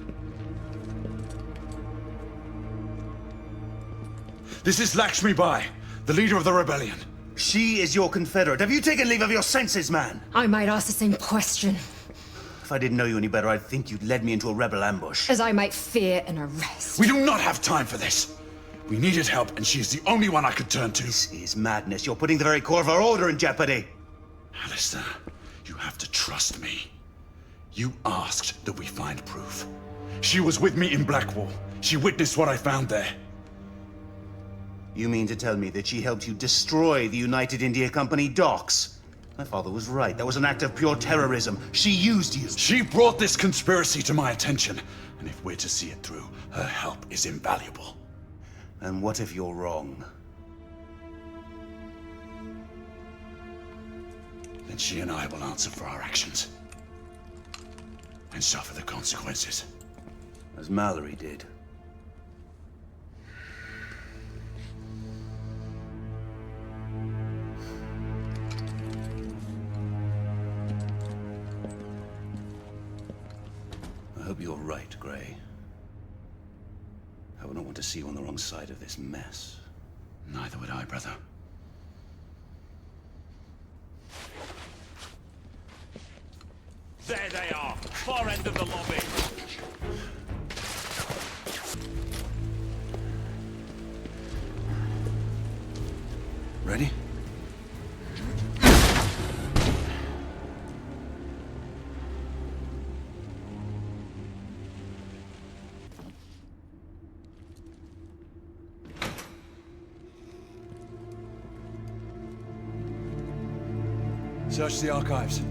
This is Lakshmi Bai, the leader of the rebellion. She is your confederate. Have you taken leave of your senses, man? I might ask the same question. If I didn't know you any better, I'd think you'd led me into a rebel ambush. As I might fear an arrest. We do not have time for this. We needed help, and she is the only one I could turn to. This is madness. You're putting the very core of our order in jeopardy. Alistair, you have to trust me. You asked that we find proof. She was with me in Blackwall. She witnessed what I found there. You mean to tell me that she helped you destroy the United India Company docks? My father was right. That was an act of pure terrorism. She used you. She brought this conspiracy to my attention, and if we're to see it through, her help is invaluable. And what if you're wrong? Then she and I will answer for our actions. And suffer the consequences. As Mallory did. I hope you're right, Grey. I would not want to see you on the wrong side of this mess. Neither would I, brother. There they are, far end of the lobby. Ready? Search the archives.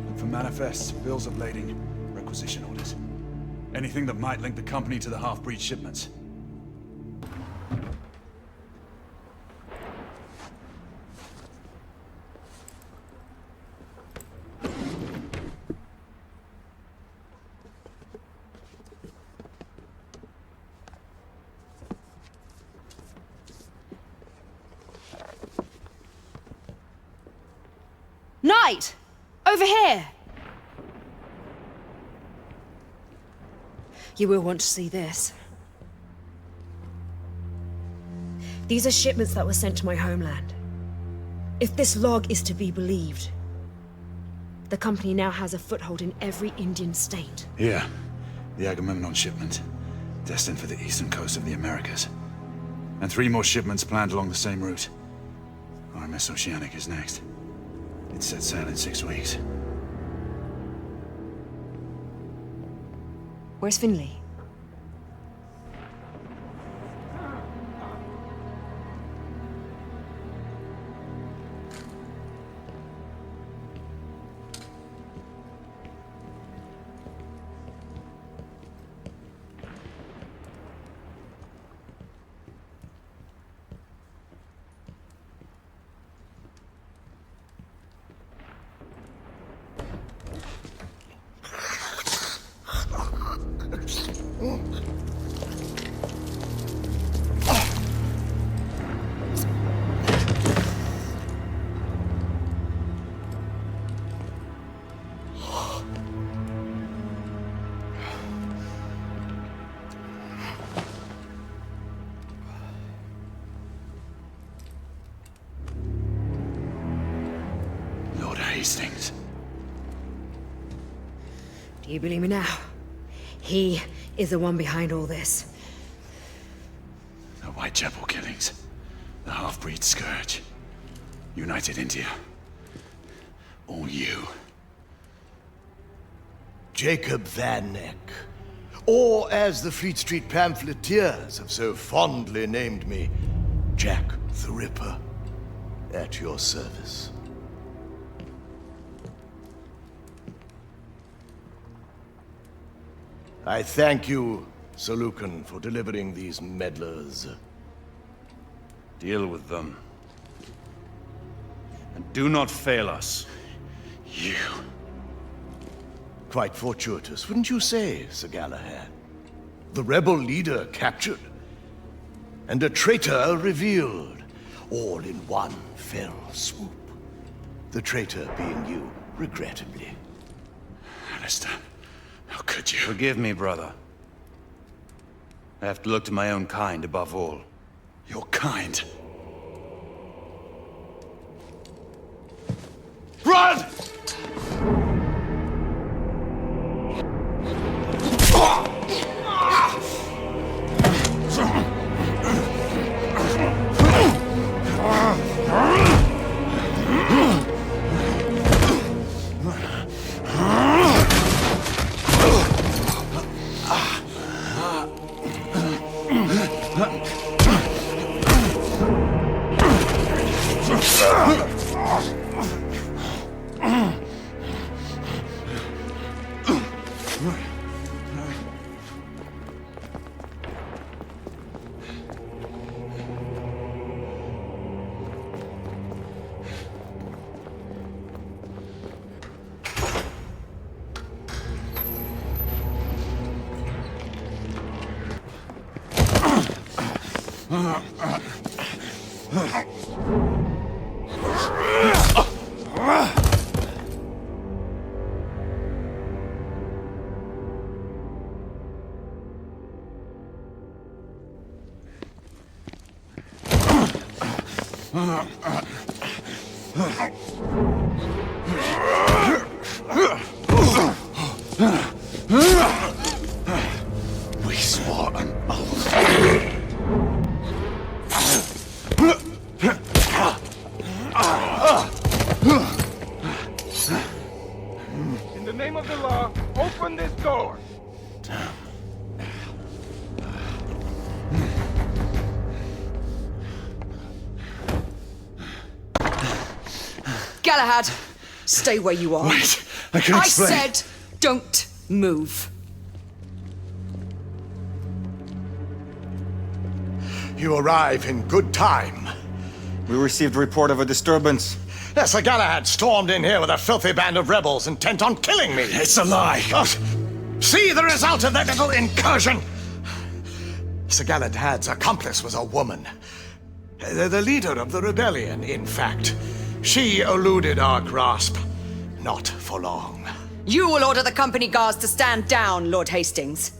Look for manifests, bills of lading, requisition orders. Anything that might link the company to the half-breed shipments. right! Over here! You will want to see this. These are shipments that were sent to my homeland. If this log is to be believed, the company now has a foothold in every Indian state. Here, the Agamemnon shipment, destined for the eastern coast of the Americas. And 3 more shipments planned along the same route. RMS Oceanic is next. It set sail in 6 weeks. Where's Finley? Hastings. Do you believe me now? He is the one behind all this. The Whitechapel killings. The half-breed scourge. United India. All you. Jacob Van Neck. Or, as the Fleet Street pamphleteers have so fondly named me, Jack the Ripper. At your service. I thank you, Sir Lucan, for delivering these meddlers. Deal with them. And do not fail us. You. Quite fortuitous, wouldn't you say, Sir Galahad? The rebel leader captured, and a traitor revealed, all in one fell swoop. The traitor being you, regrettably. Alistair, how could you? Forgive me, brother. I have to look to my own kind above all. Your kind? Run! We swore an oath. In the name of the law, open this door! Galahad, stay where you are. Wait, I can explain. I said, don't move. You arrive in good time. We received report of a disturbance. Sir Galahad stormed in here with a filthy band of rebels intent on killing me. It's a lie. Oh, see the result of that little incursion. Sir Galahad's accomplice was a woman. The leader of the rebellion, in fact. She eluded our grasp Not for long. You will order the company guards to stand down, Lord Hastings.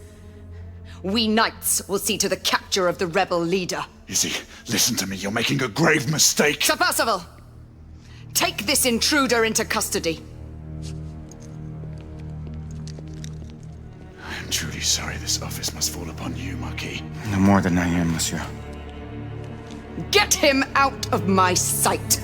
We knights will see to the capture of the rebel leader. Izzy, listen to me. You're making a grave mistake. Sir Percival, take this intruder into custody. I am truly sorry this office must fall upon you, Marquis. No more than I am, monsieur. Get him out of my sight!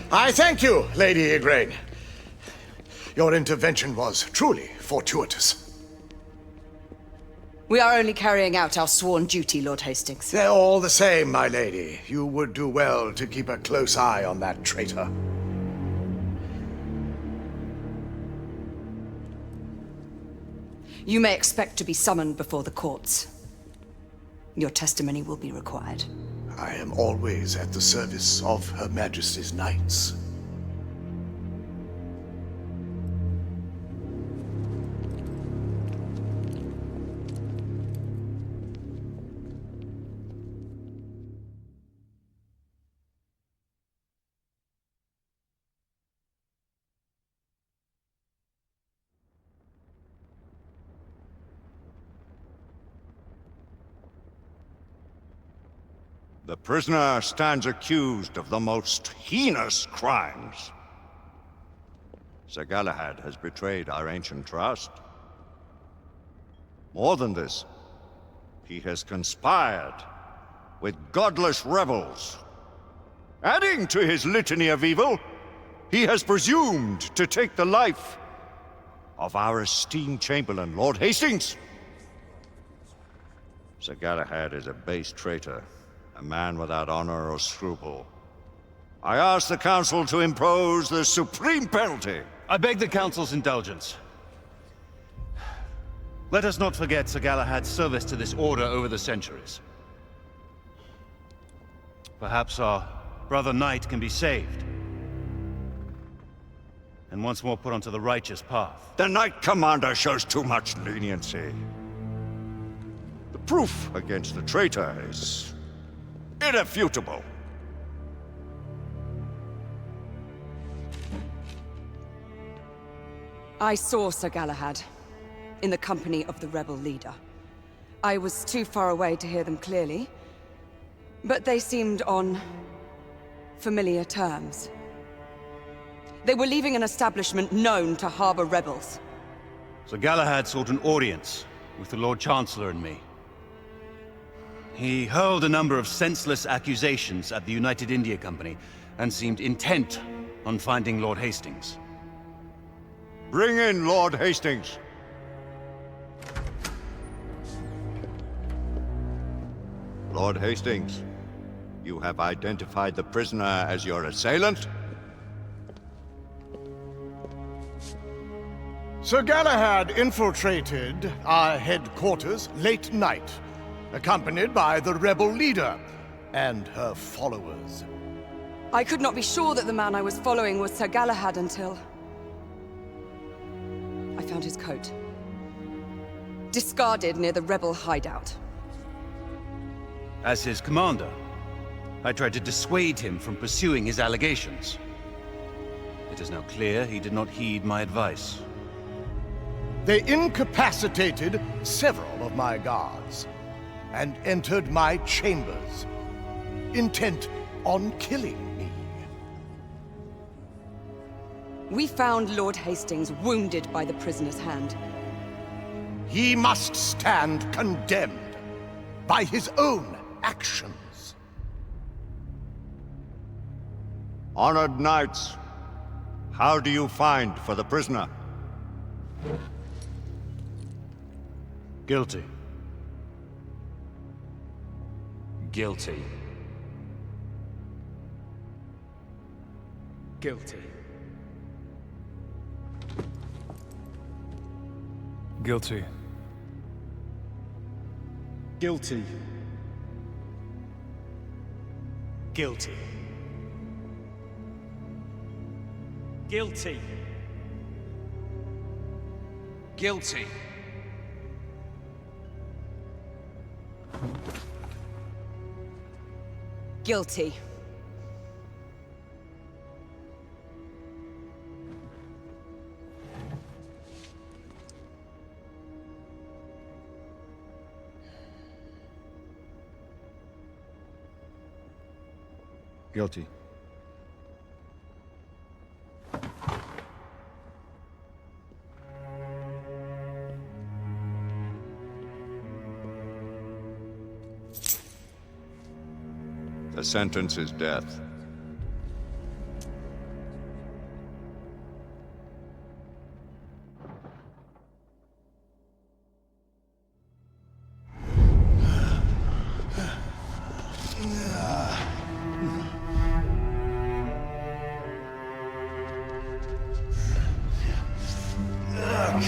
I thank you, Lady Igraine. Your intervention was truly fortuitous. We are only carrying out our sworn duty, Lord Hastings. They're all the same, my lady. You would do well to keep a close eye on that traitor. You may expect to be summoned before the courts. Your testimony will be required. I am always at the service of Her Majesty's knights. The prisoner stands accused of the most heinous crimes. Sir Galahad has betrayed our ancient trust. More than this, he has conspired with godless rebels. Adding to his litany of evil, he has presumed to take the life of our esteemed Chamberlain, Lord Hastings. Sir Galahad is a base traitor, a man without honor or scruple. I ask the Council to impose the supreme penalty. I beg the Council's indulgence. Let us not forget Sir Galahad's service to this order over the centuries. Perhaps our brother knight can be saved, and once more put onto the righteous path. The Knight Commander shows too much leniency. The proof against the traitor is irrefutable. I saw Sir Galahad in the company of the rebel leader. I was too far away to hear them clearly, but they seemed on familiar terms. They were leaving an establishment known to harbor rebels. Sir Galahad sought an audience with the Lord Chancellor and me. He hurled a number of senseless accusations at the United India Company and seemed intent on finding Lord Hastings. Bring in Lord Hastings. Lord Hastings, you have identified the prisoner as your assailant? Sir Galahad infiltrated our headquarters late night, accompanied by the rebel leader and her followers. I could not be sure that the man I was following was Sir Galahad until I found his coat, discarded near the rebel hideout. As his commander, I tried to dissuade him from pursuing his allegations. It is now clear he did not heed my advice. They incapacitated several of my guards and entered my chambers, intent on killing me. We found Lord Hastings wounded by the prisoner's hand. He must stand condemned by his own actions. Honored knights, how do you find for the prisoner? Guilty. Guilty. Guilty. Guilty. Guilty. Guilty. Guilty. Guilty. Guilty. Guilty. The sentence is death.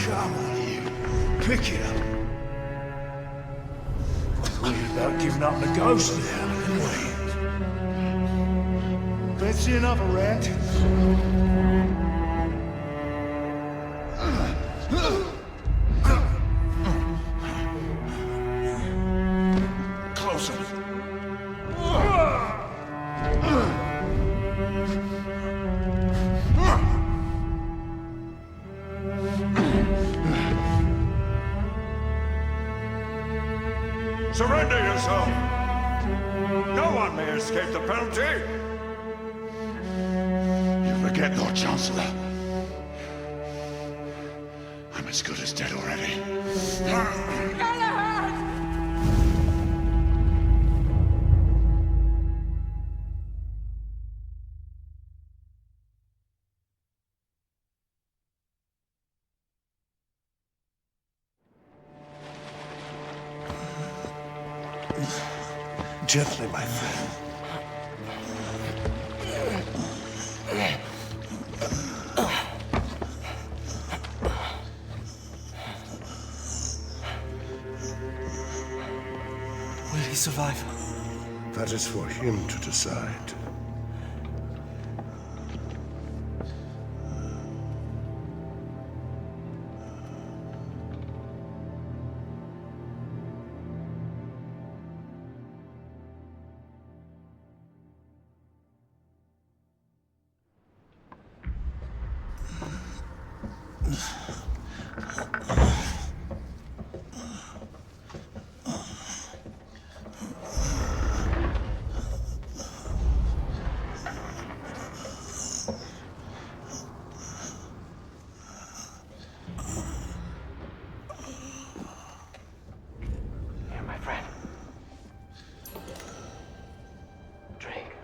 Come on, you. Pick it up. Thought you about giving up the ghost now, didn't we? Let's see another rat. Closer. Surrender yourself! No one may escape the penalty! You forget, Lord Chancellor. I'm as good as dead already. Galahad! 'Gently, my friend. Will he survive? That is for him to decide. Here, my friend. Drink.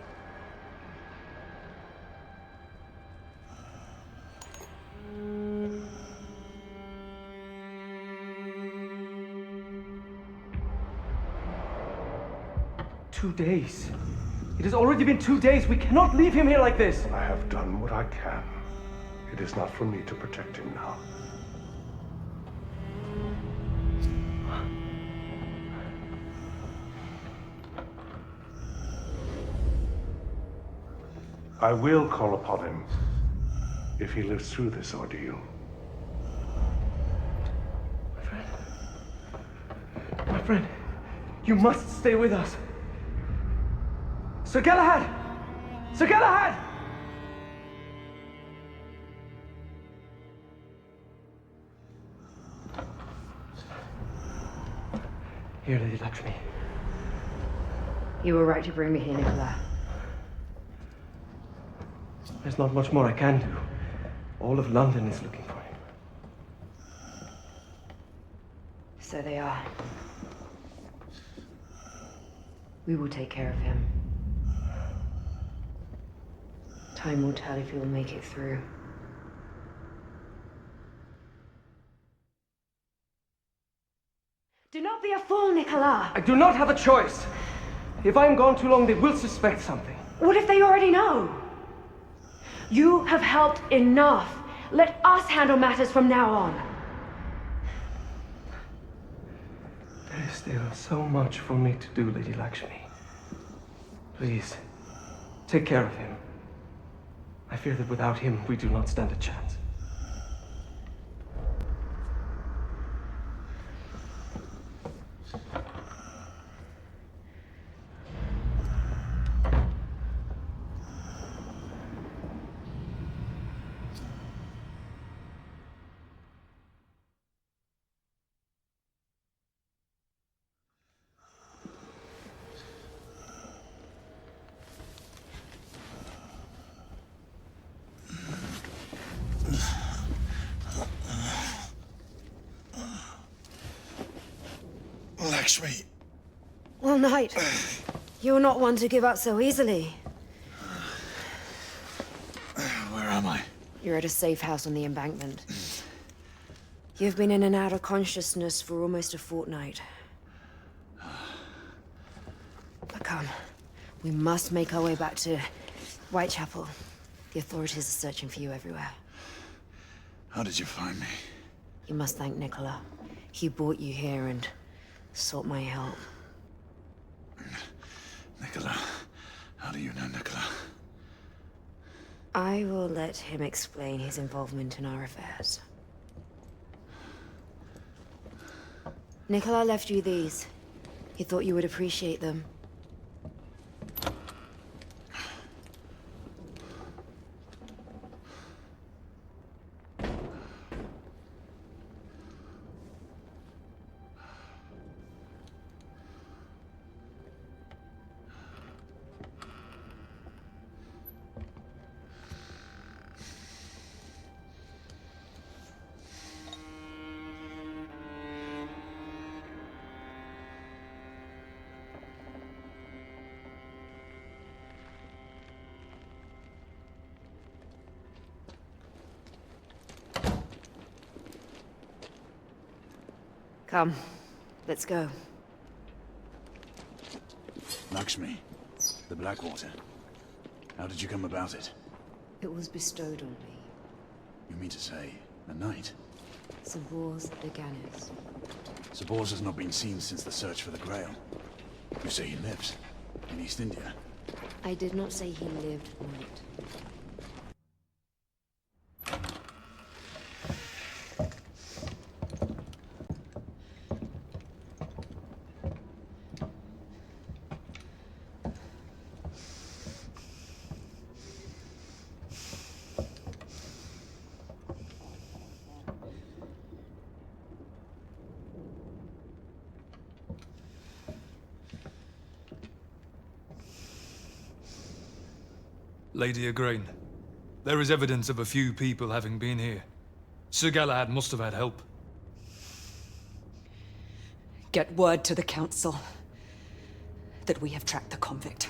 Two days. It has already been 2 days. We cannot leave him here like this. I have done what I can. It is not for me to protect him now. I will call upon him if he lives through this ordeal. My friend, you must stay with us. Sir Galahad! Sir Galahad! Here, Lady Lakshmi. You were right to bring me here, Nicola. There's not much more I can do. All of London is looking for him. So they are. We will take care of him. Time will tell if he will make it through. Do not be a fool, Nicola! I do not have a choice. If I am gone too long, they will suspect something. What if they already know? You have helped enough. Let us handle matters from now on. There is still so much for me to do, Lady Lakshmi. Please, take care of him. I fear that without him, we do not stand a chance. Lakshmi. Well, Knight, you're not one to give up so easily. Where am I? You're at a safe house on the embankment. You've been in and out of consciousness for almost a fortnight. But come, we must make our way back to Whitechapel. The authorities are searching for you everywhere. How did you find me? You must thank Nicola. He brought you here and sought my help. Nicola. How do you know Nicola? I will let him explain his involvement in our affairs. Nicola left you these. He thought you would appreciate them. Come, let's go. Lakshmi, the Blackwater. How did you come about it? It was bestowed on me. You mean to say, a knight? Sir Galahad. Sir Bors has not been seen since the search for the Grail. You say he lives in East India? I did not say he lived, Knight. Lady Igraine, there is evidence of a few people having been here. Sir Galahad must have had help. Get word to the Council that we have tracked the convict.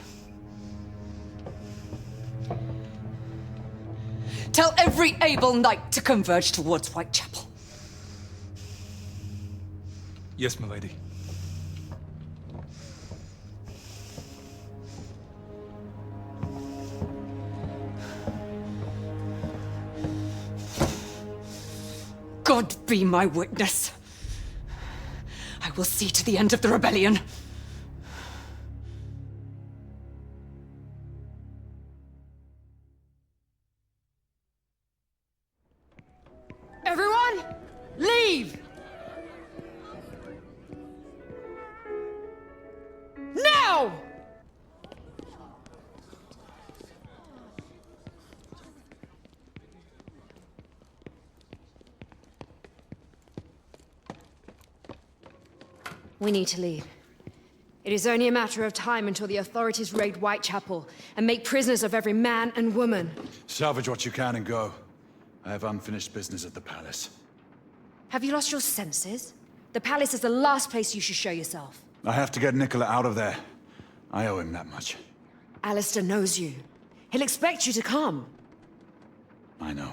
Tell every able knight to converge towards Whitechapel. Yes, my lady. God be my witness. I will see to the end of the rebellion. Everyone, leave! Now! We need to leave. It is only a matter of time until the authorities raid Whitechapel and make prisoners of every man and woman. Salvage what you can and go. I have unfinished business at the palace. Have you lost your senses? The palace is the last place you should show yourself. I have to get Nicola out of there. I owe him that much. Alistair knows you. He'll expect you to come. I know.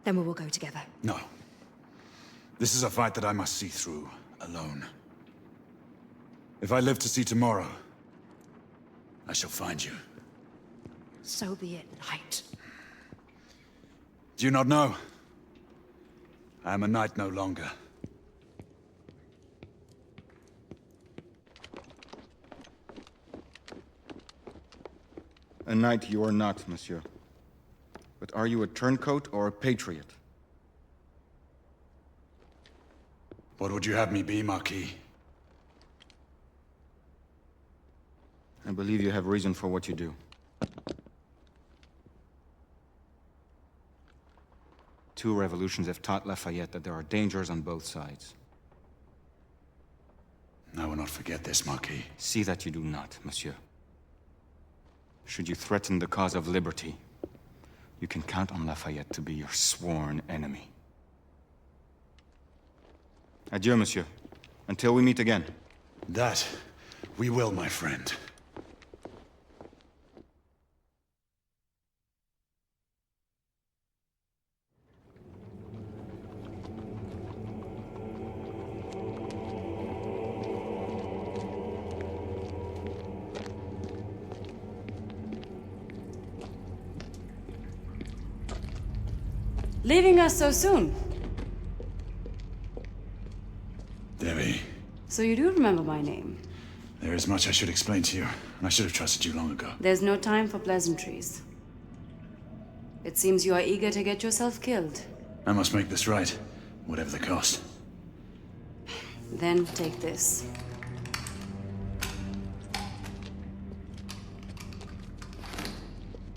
Then we will go together. No. This is a fight that I must see through, alone. If I live to see tomorrow, I shall find you. So be it, Knight. Do you not know? I am a knight no longer. A knight you are not, monsieur. But are you a turncoat or a patriot? What would you have me be, Marquis? I believe you have reason for what you do. Two revolutions have taught Lafayette that there are dangers on both sides. I will not forget this, Marquis. See that you do not, monsieur. Should you threaten the cause of liberty, you can count on Lafayette to be your sworn enemy. Adieu, monsieur. Until we meet again. That we will, my friend. Leaving us so soon. Debbie, So you do remember my name. there is much I should explain to you, and I should have trusted you long ago. There's no time for pleasantries. It seems you are eager to get yourself killed. I must make this right, whatever the cost. Then take this.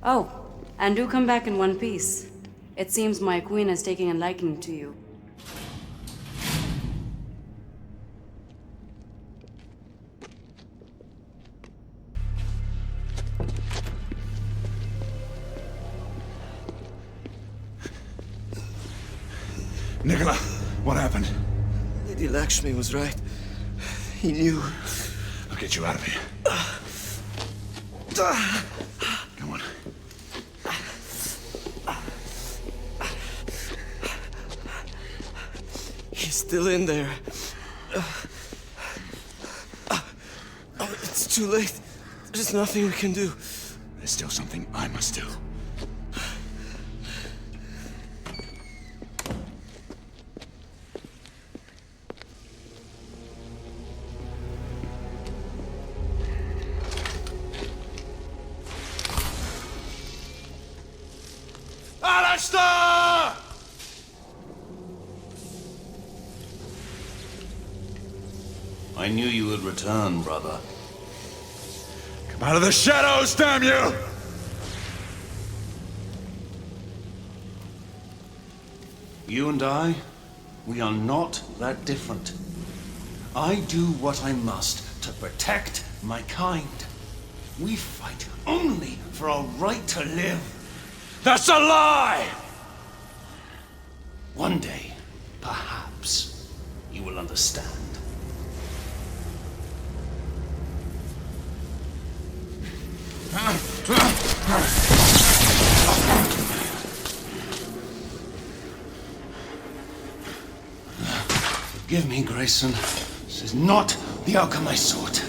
Oh, and do come back in one piece. It seems my queen is taking a liking to you. Nicola, what happened? Lady Lakshmi was right. He knew. I'll get you out of here. Come on. He's still in there. It's too late. There's nothing we can do. There's still something I must do. Alistair! I knew you would return, brother. Come out of the shadows, damn you! You and I, we are not that different. I do what I must to protect my kind. We fight only for our right to live. That's a lie! One day, perhaps, you will understand. Forgive me, Grayson. This is not the outcome I sought.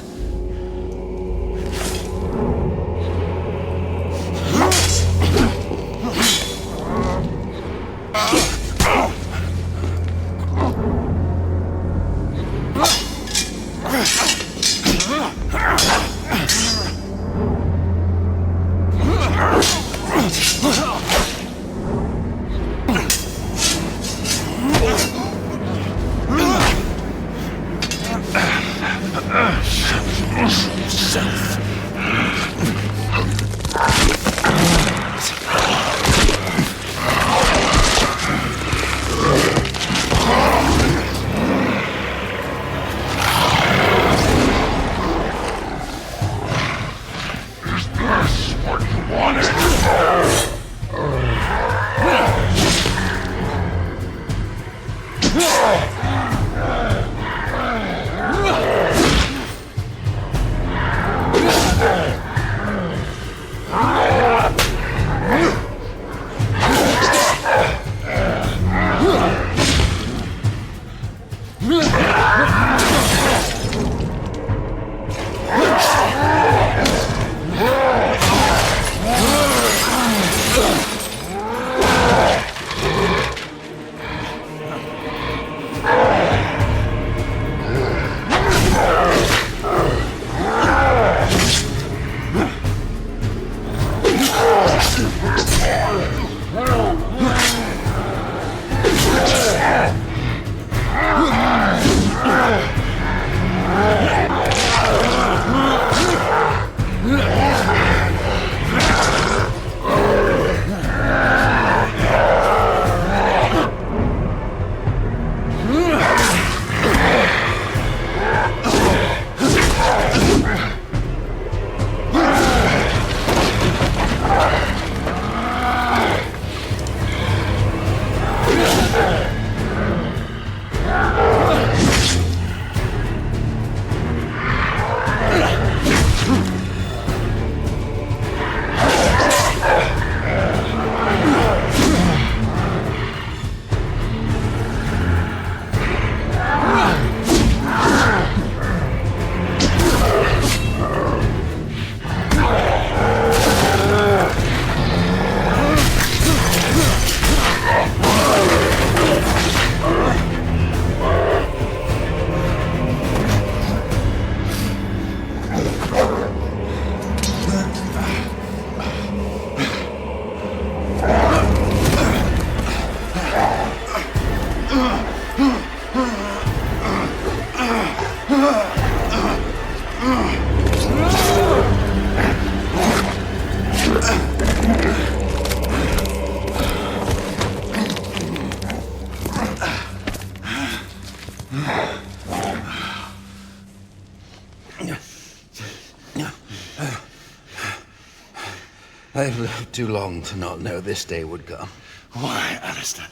I've lived too long to not know this day would come. Why, Alistair?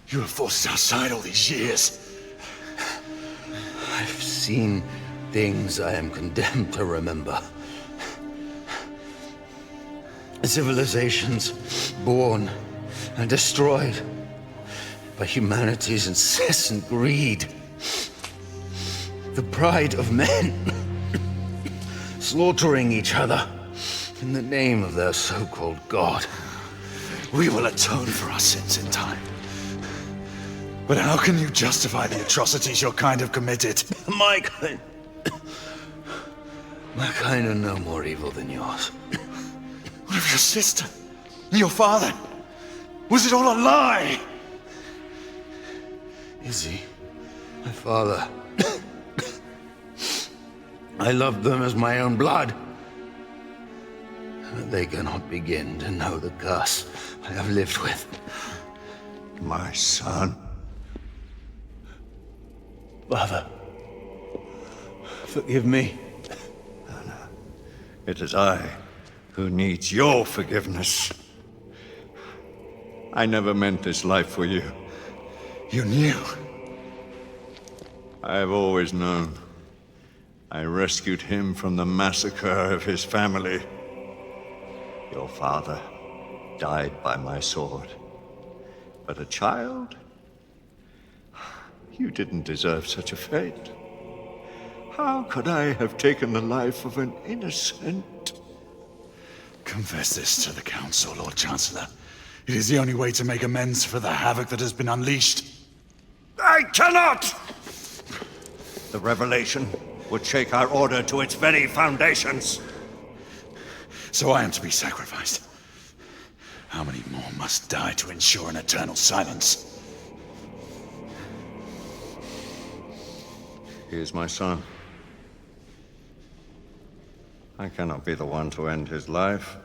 You have fought us outside all these years. I've seen things I am condemned to remember. Civilizations born and destroyed by humanity's incessant greed. The pride of men slaughtering each other in the name of their so-called God. We will atone for our sins in time. But how can you justify the atrocities your kind have committed? My kind are no more evil than yours. What of your sister? Your father? Was it all a lie? Izzy, my father. I loved them as my own blood. But they cannot begin to know the curse I have lived with. My son. Father, forgive me. It is I who needs your forgiveness. I never meant this life for you. You knew. I've always known. I rescued him from the massacre of his family. Your father died by my sword. But a child? You didn't deserve such a fate. How could I have taken the life of an innocent? Confess this to the Council, Lord Chancellor. It is the only way to make amends for the havoc that has been unleashed. I cannot! The revelation would shake our order to its very foundations. So I am to be sacrificed. How many more must die to ensure an eternal silence? He is my son. I cannot be the one to end his life.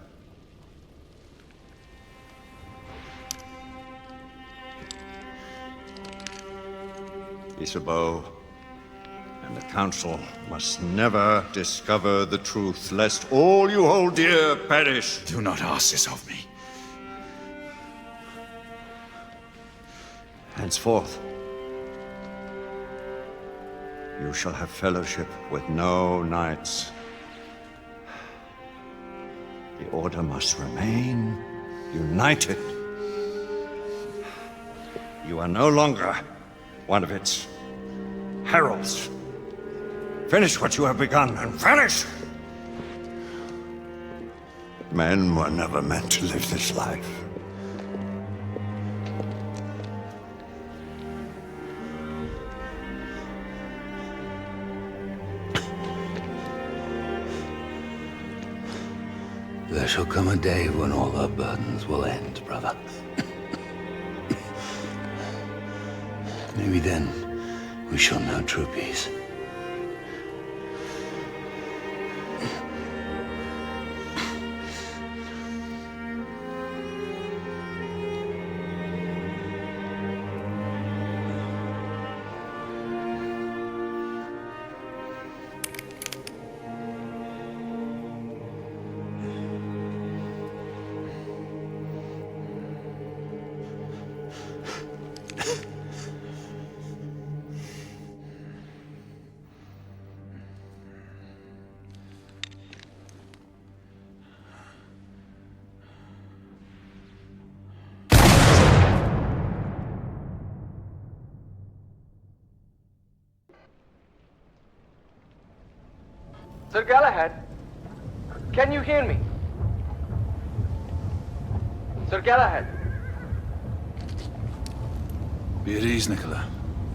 Isabeau and the Council must never discover the truth, lest all you hold dear perish. Do not ask this of me. Henceforth, you shall have fellowship with no knights. The Order must remain united. You are no longer one of its heralds. Finish what you have begun, and vanish! Men were never meant to live this life. There shall come a day when all our burdens will end, brother. Maybe then we shall know true peace. Sir Galahad, can you hear me? Sir Galahad. Be at ease, Nicola.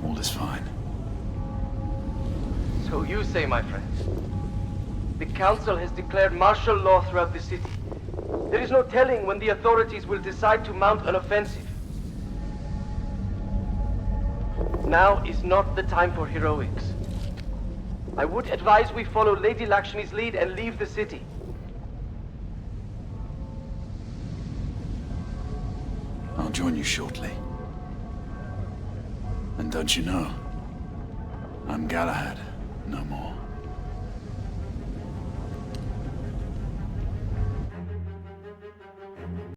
All is fine. So you say, my friend. The Council has declared martial law throughout the city. There is no telling when the authorities will decide to mount an offensive. Now is not the time for heroics. I would advise we follow Lady Lakshmi's lead and leave the city. I'll join you shortly. And don't you know, I'm Galahad, no more.